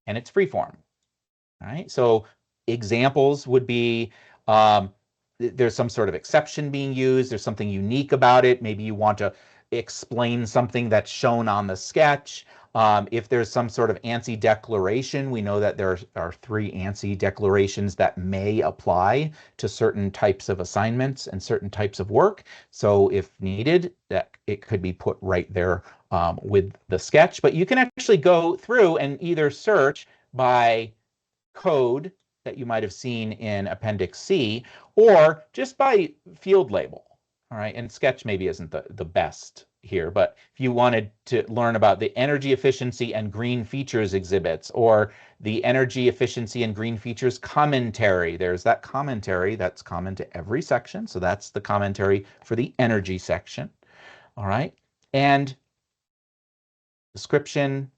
Speaker 2: And it's freeform. All right. So examples would be there's some sort of exception being used. There's something unique about it. Maybe you want to explain something that's shown on the sketch. If there's some sort of ANSI declaration, we know that there are 3 ANSI declarations that may apply to certain types of assignments and certain types of work. So if needed, that it could be put right there with the sketch. But you can actually go through and either search by code that you might have seen in Appendix C, or just by field label. All right, and sketch maybe isn't the best here, but if you wanted to learn about the energy efficiency and green features exhibits, or the energy efficiency and green features commentary, there's that commentary that's common to every section. So that's the commentary for the energy section. All right. And description,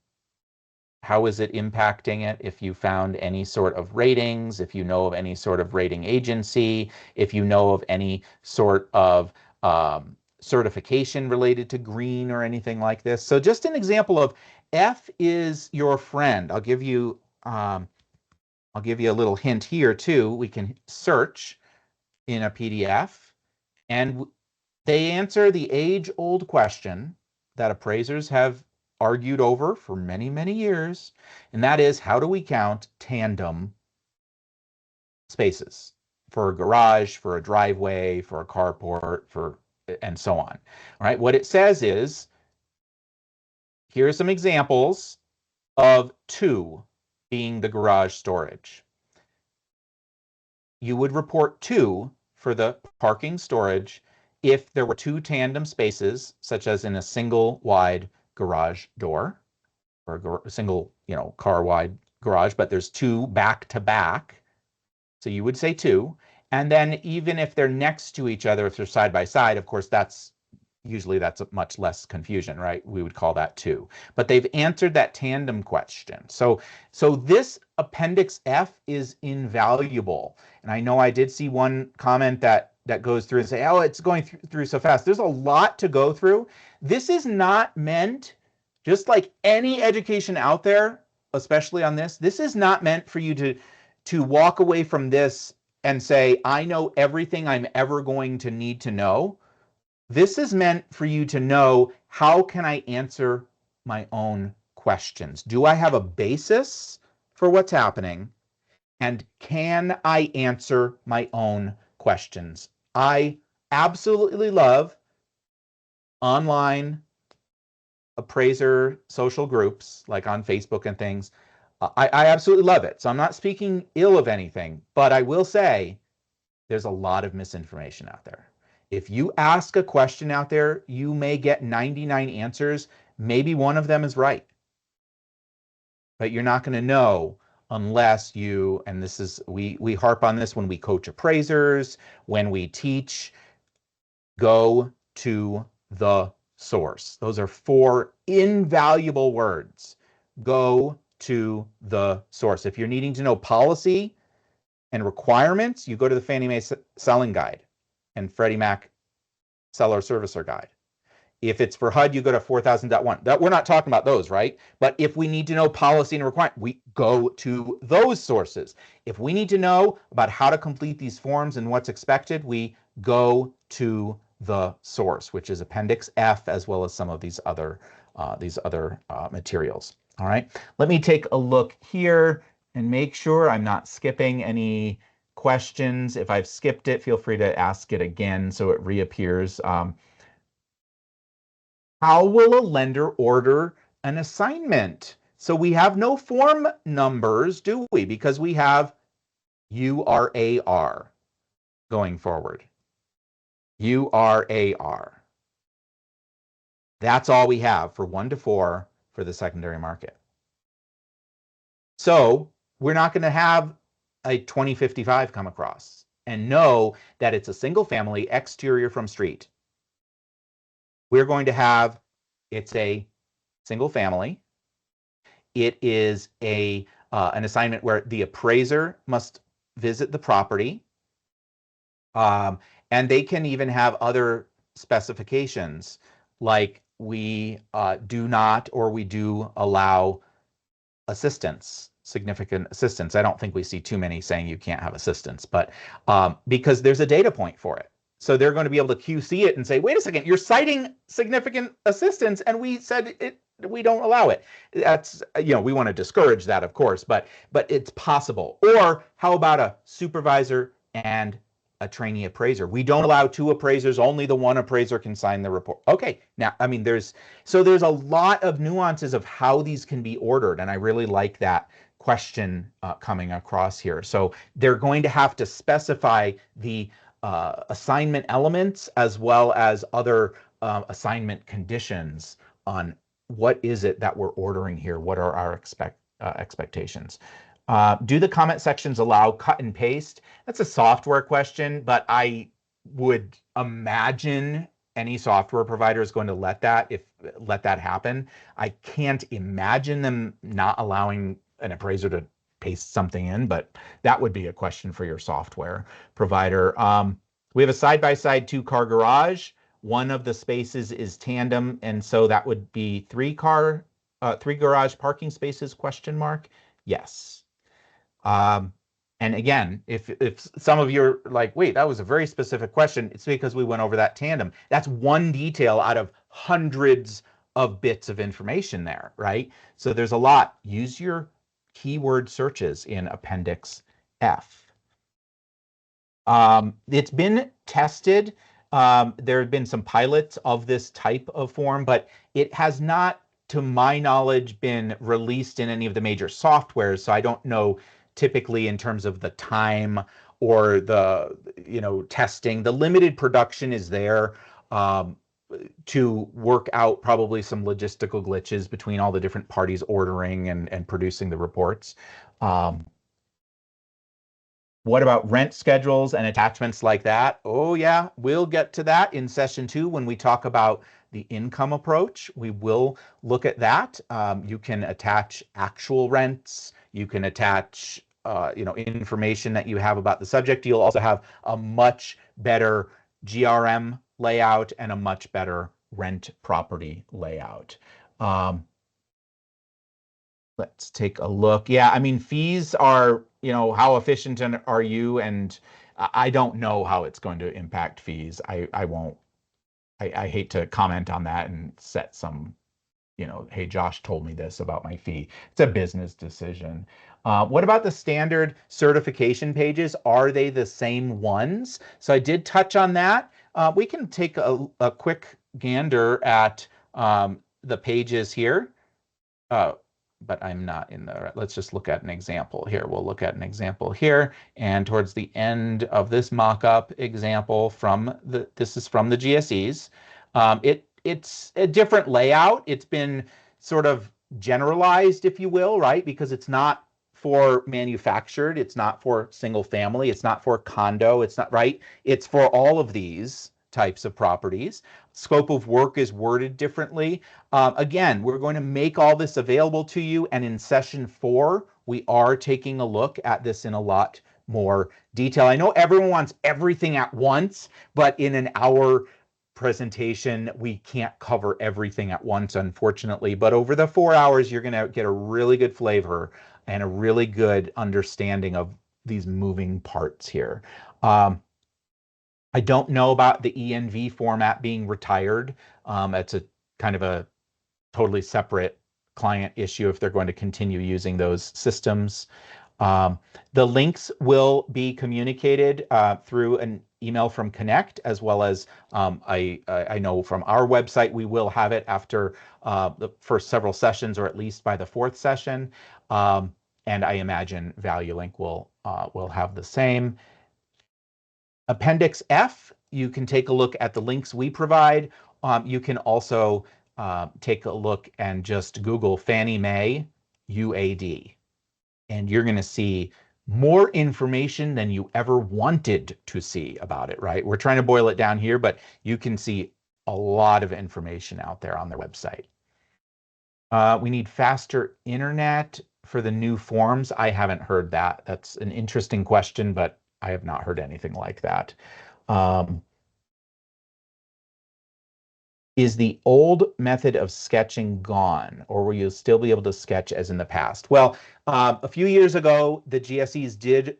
Speaker 2: how is it impacting it? If you found any sort of ratings, if you know of any sort of rating agency, if you know of any sort of certification related to green or anything like this. So just an example of F is your friend. I'll give you a little hint here too. We can search in a PDF, and they answer the age-old question that appraisers have argued over for many, many years, and that is, how do we count tandem spaces for a garage, for a driveway, for a carport, and so on. All right, what it says is, here are some examples of 2 being the garage storage. You would report 2 for the parking storage if there were 2 tandem spaces, such as in a single wide garage door, or a single, car wide garage, but there's 2 back to back. So you would say 2. And then even if they're next to each other, if they're side by side, of course, that's much less confusion, right? We would call that 2. But they've answered that tandem question. So this Appendix F is invaluable. And I know I did see one comment that goes through and say, oh, it's going through so fast. There's a lot to go through. This is not meant, just like any education out there, especially on this is not meant for you to walk away from this and say, I know everything I'm ever going to need to know. This is meant for you to know, how can I answer my own questions? Do I have a basis for what's happening? And can I answer my own questions? I absolutely love online appraiser social groups, like on Facebook and things. I absolutely love it. So I'm not speaking ill of anything, but I will say there's a lot of misinformation out there. If you ask a question out there, you may get 99 answers. Maybe one of them is right. But you're not going to know unless you, and this is, we harp on this when we coach appraisers, when we teach, go to the source. Those are 4 invaluable words. Go to the source. If you're needing to know policy and requirements, you go to the Fannie Mae Selling Guide and Freddie Mac Seller Servicer Guide. If it's for HUD, you go to 4000.1. We're not talking about those, right? But if we need to know policy and requirement, we go to those sources. If we need to know about how to complete these forms and what's expected, we go to the source, which is Appendix F, as well as some of these other materials. All right, let me take a look here and make sure I'm not skipping any questions. If I've skipped it, feel free to ask it again so it reappears. How will a lender order an assignment? So we have no form numbers, do we? Because we have URAR going forward. URAR. That's all we have for 1 to 4 for the secondary market. So we're not going to have a 2055 come across and know that it's a single family exterior from street. We're going to have, it's a single family. It is an assignment where the appraiser must visit the property. And they can even have other specifications, like we do not, or we do allow assistance, significant assistance. I don't think we see too many saying you can't have assistance, but because there's a data point for it. So they're going to be able to QC it and say, wait a second, you're citing significant assistance and we said we don't allow it. That's, we want to discourage that, of course, but it's possible. Or how about a supervisor and a trainee appraiser? We don't allow 2 appraisers, only the 1 appraiser can sign the report. Okay, now, I mean, there's a lot of nuances of how these can be ordered, and I really like that question coming across here. So they're going to have to specify the assignment elements as well as other assignment conditions on what is it that we're ordering here? What are our expectations? Do the comment sections allow cut and paste? That's a software question, but I would imagine any software provider is going to let that happen. I can't imagine them not allowing an appraiser to paste something in, but that would be a question for your software provider. We have a side-by-side two-car garage. One of the spaces is tandem, and so that would be three garage parking spaces, question mark? Yes. And again, if some of you are like, wait, that was a very specific question, it's because we went over that tandem. That's one detail out of hundreds of bits of information there, right? So there's a lot. Use your keyword searches in Appendix F. It's been tested. There have been some pilots of this type of form, but it has not, to my knowledge, been released in any of the major softwares. So I don't know typically in terms of the time or the testing. The limited production is there to work out probably some logistical glitches between all the different parties ordering and producing the reports. What about rent schedules and attachments like that? Oh yeah, we'll get to that in session 2 when we talk about the income approach. We will look at that. You can attach actual rents. You can attach information that you have about the subject. You'll also have a much better GRM layout and a much better rent property layout. Let's take a look. Yeah, I mean, fees are, how efficient are you? And I don't know how it's going to impact fees. I won't, I hate to comment on that and set some, hey, Josh told me this about my fee. It's a business decision. What about the standard certification pages? Are they the same ones? So I did touch on that. We can take a quick gander at the pages here. But I'm not in the, let's just look at an example here. We'll look at an example here. And towards the end of this mock-up example this is from the GSEs. It's a different layout. It's been sort of generalized, if you will, right? Because it's not for manufactured. It's not for single family. It's not for condo. It's not, right? It's for all of these types of properties. Scope of work is worded differently. Again, we're going to make all this available to you, and in session 4, we are taking a look at this in a lot more detail. I know everyone wants everything at once, but in an hour presentation, we can't cover everything at once, unfortunately. But over the 4 hours, you're going to get a really good flavor and a really good understanding of these moving parts here. I don't know about the ENV format being retired. It's a kind of a totally separate client issue if they're going to continue using those systems. The links will be communicated through an email from Connect, as well as I know from our website we will have it after the first several sessions, or at least by the 4th session. And I imagine ValueLink will have the same. Appendix F, you can take a look at the links we provide. You can also take a look and just Google Fannie Mae UAD, and you're going to see more information than you ever wanted to see about it, right? We're trying to boil it down here, but you can see a lot of information out there on their website. We need faster internet for the new forms. I haven't heard that. That's an interesting question, but I have not heard anything like that. Is the old method of sketching gone, or will you still be able to sketch as in the past? Well, a few years ago, the GSEs did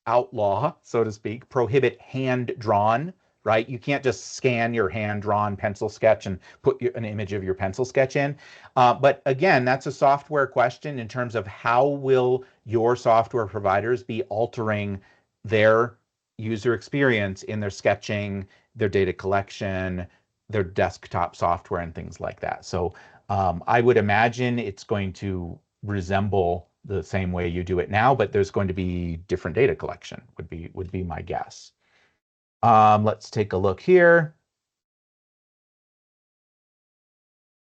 Speaker 2: outlaw, so to speak, prohibit hand-drawn, right? You can't just scan your hand-drawn pencil sketch and put an image of your pencil sketch in. But again, that's a software question in terms of how will your software providers be altering their user experience in their sketching, their data collection, their desktop software, and things like that. So I would imagine it's going to resemble the same way you do it now, but there's going to be different data collection, would be my guess. Let's take a look here.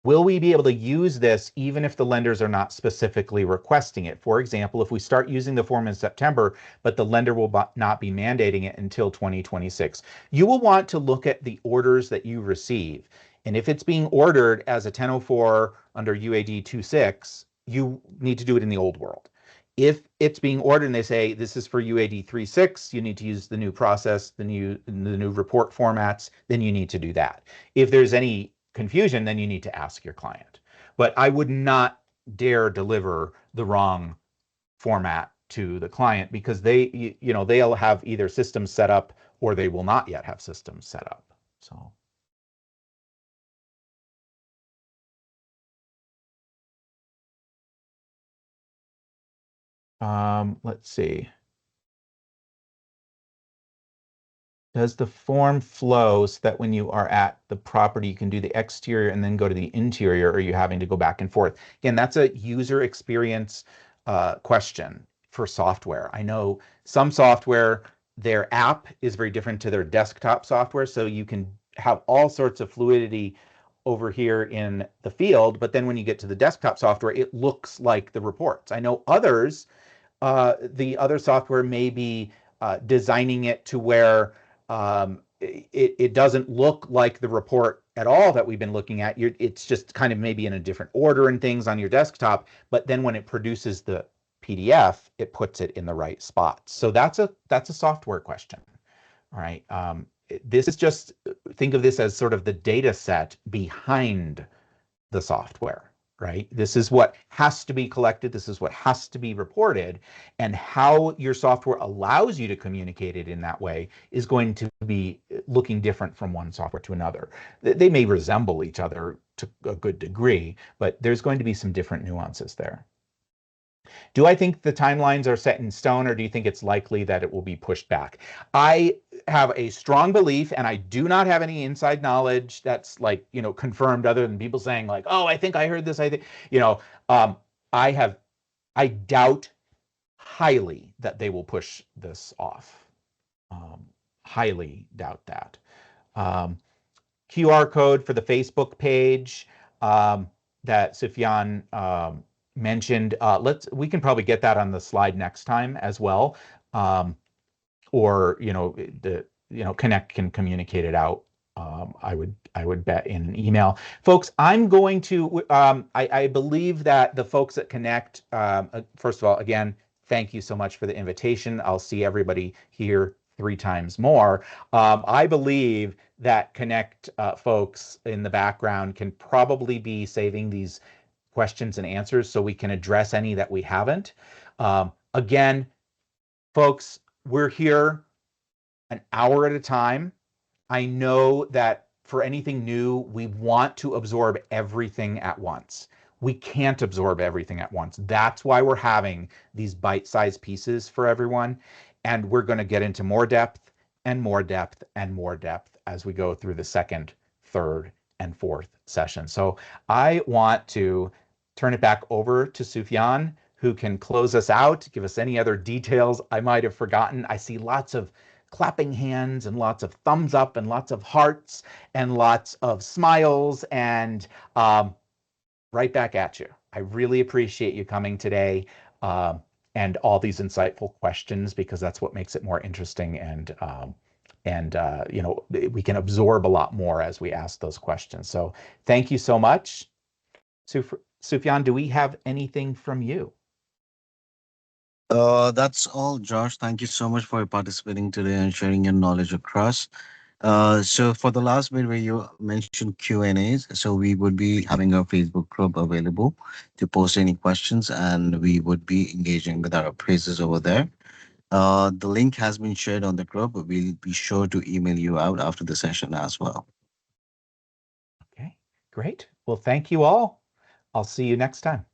Speaker 2: Will we be able to use this even if the lenders are not specifically requesting it? For example, if we start using the form in September, but the lender will not be mandating it until 2026, you will want to look at the orders that you receive. And if it's being ordered as a 1004 under UAD 26, you need to do it in the old world. If it's being ordered and they say this is for UAD 36, you need to use the new process, the new report formats, then you need to do that. If there's any confusion, then you need to ask your client. But I would not dare deliver the wrong format to the client because they'll have either systems set up or they will not yet have systems set up. So. Let's see. Does the form flow so that when you are at the property, you can do the exterior and then go to the interior, or are you having to go back and forth? Again, that's a user experience question for software. I know some software, their app is very different to their desktop software, so you can have all sorts of fluidity over here in the field, but then when you get to the desktop software, it looks like the reports. I know others, the other software may be designing it to where it doesn't look like the report at all that we've been looking at. It's just kind of maybe in a different order and things on your desktop, but then when it produces the PDF, it puts it in the right spot. So that's a software question. All right. This is just, think of this as sort of the data set behind the software, right? This is what has to be collected. This is what has to be reported. And how your software allows you to communicate it in that way is going to be looking different from one software to another. They may resemble each other to a good degree, but there's going to be some different nuances there. Do I think the timelines are set in stone, or do you think it's likely that it will be pushed back? I have a strong belief, and I do not have any inside knowledge that's like, confirmed other than people saying like, oh, I think I heard this. I think, I doubt highly that they will push this off. Highly doubt that. QR code for the Facebook page that Sufyan mentioned. We can probably get that on the slide next time as well, or Connect can communicate it out. I would bet in an email, folks. I'm going to. I believe that the folks at Connect. First of all, again, thank you so much for the invitation. I'll see everybody here 3 times more. I believe that Connect folks in the background can probably be saving these questions and answers so we can address any that we haven't. Again, folks, we're here an hour at a time. I know that for anything new, we want to absorb everything at once. We can't absorb everything at once. That's why we're having these bite-sized pieces for everyone. And we're going to get into more depth and more depth and more depth as we go through the second, third, and fourth session. So I want to turn it back over to Sufyan, who can close us out, give us any other details I might have forgotten. I see lots of clapping hands and lots of thumbs up and lots of hearts and lots of smiles, and right back at you. I really appreciate you coming today and all these insightful questions, because that's what makes it more interesting, and we can absorb a lot more as we ask those questions. So thank you so much. Sufyan, do we have anything from you?
Speaker 1: That's all, Josh. Thank you so much for participating today and sharing your knowledge across. So for the last bit where you mentioned Q&As, so we would be having a Facebook group available to post any questions, and we would be engaging with our appraisers over there. The link has been shared on the group. We'll be sure to email you out after the session as well.
Speaker 2: Okay, great. Well, thank you all. I'll see you next time.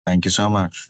Speaker 1: Thank you so much.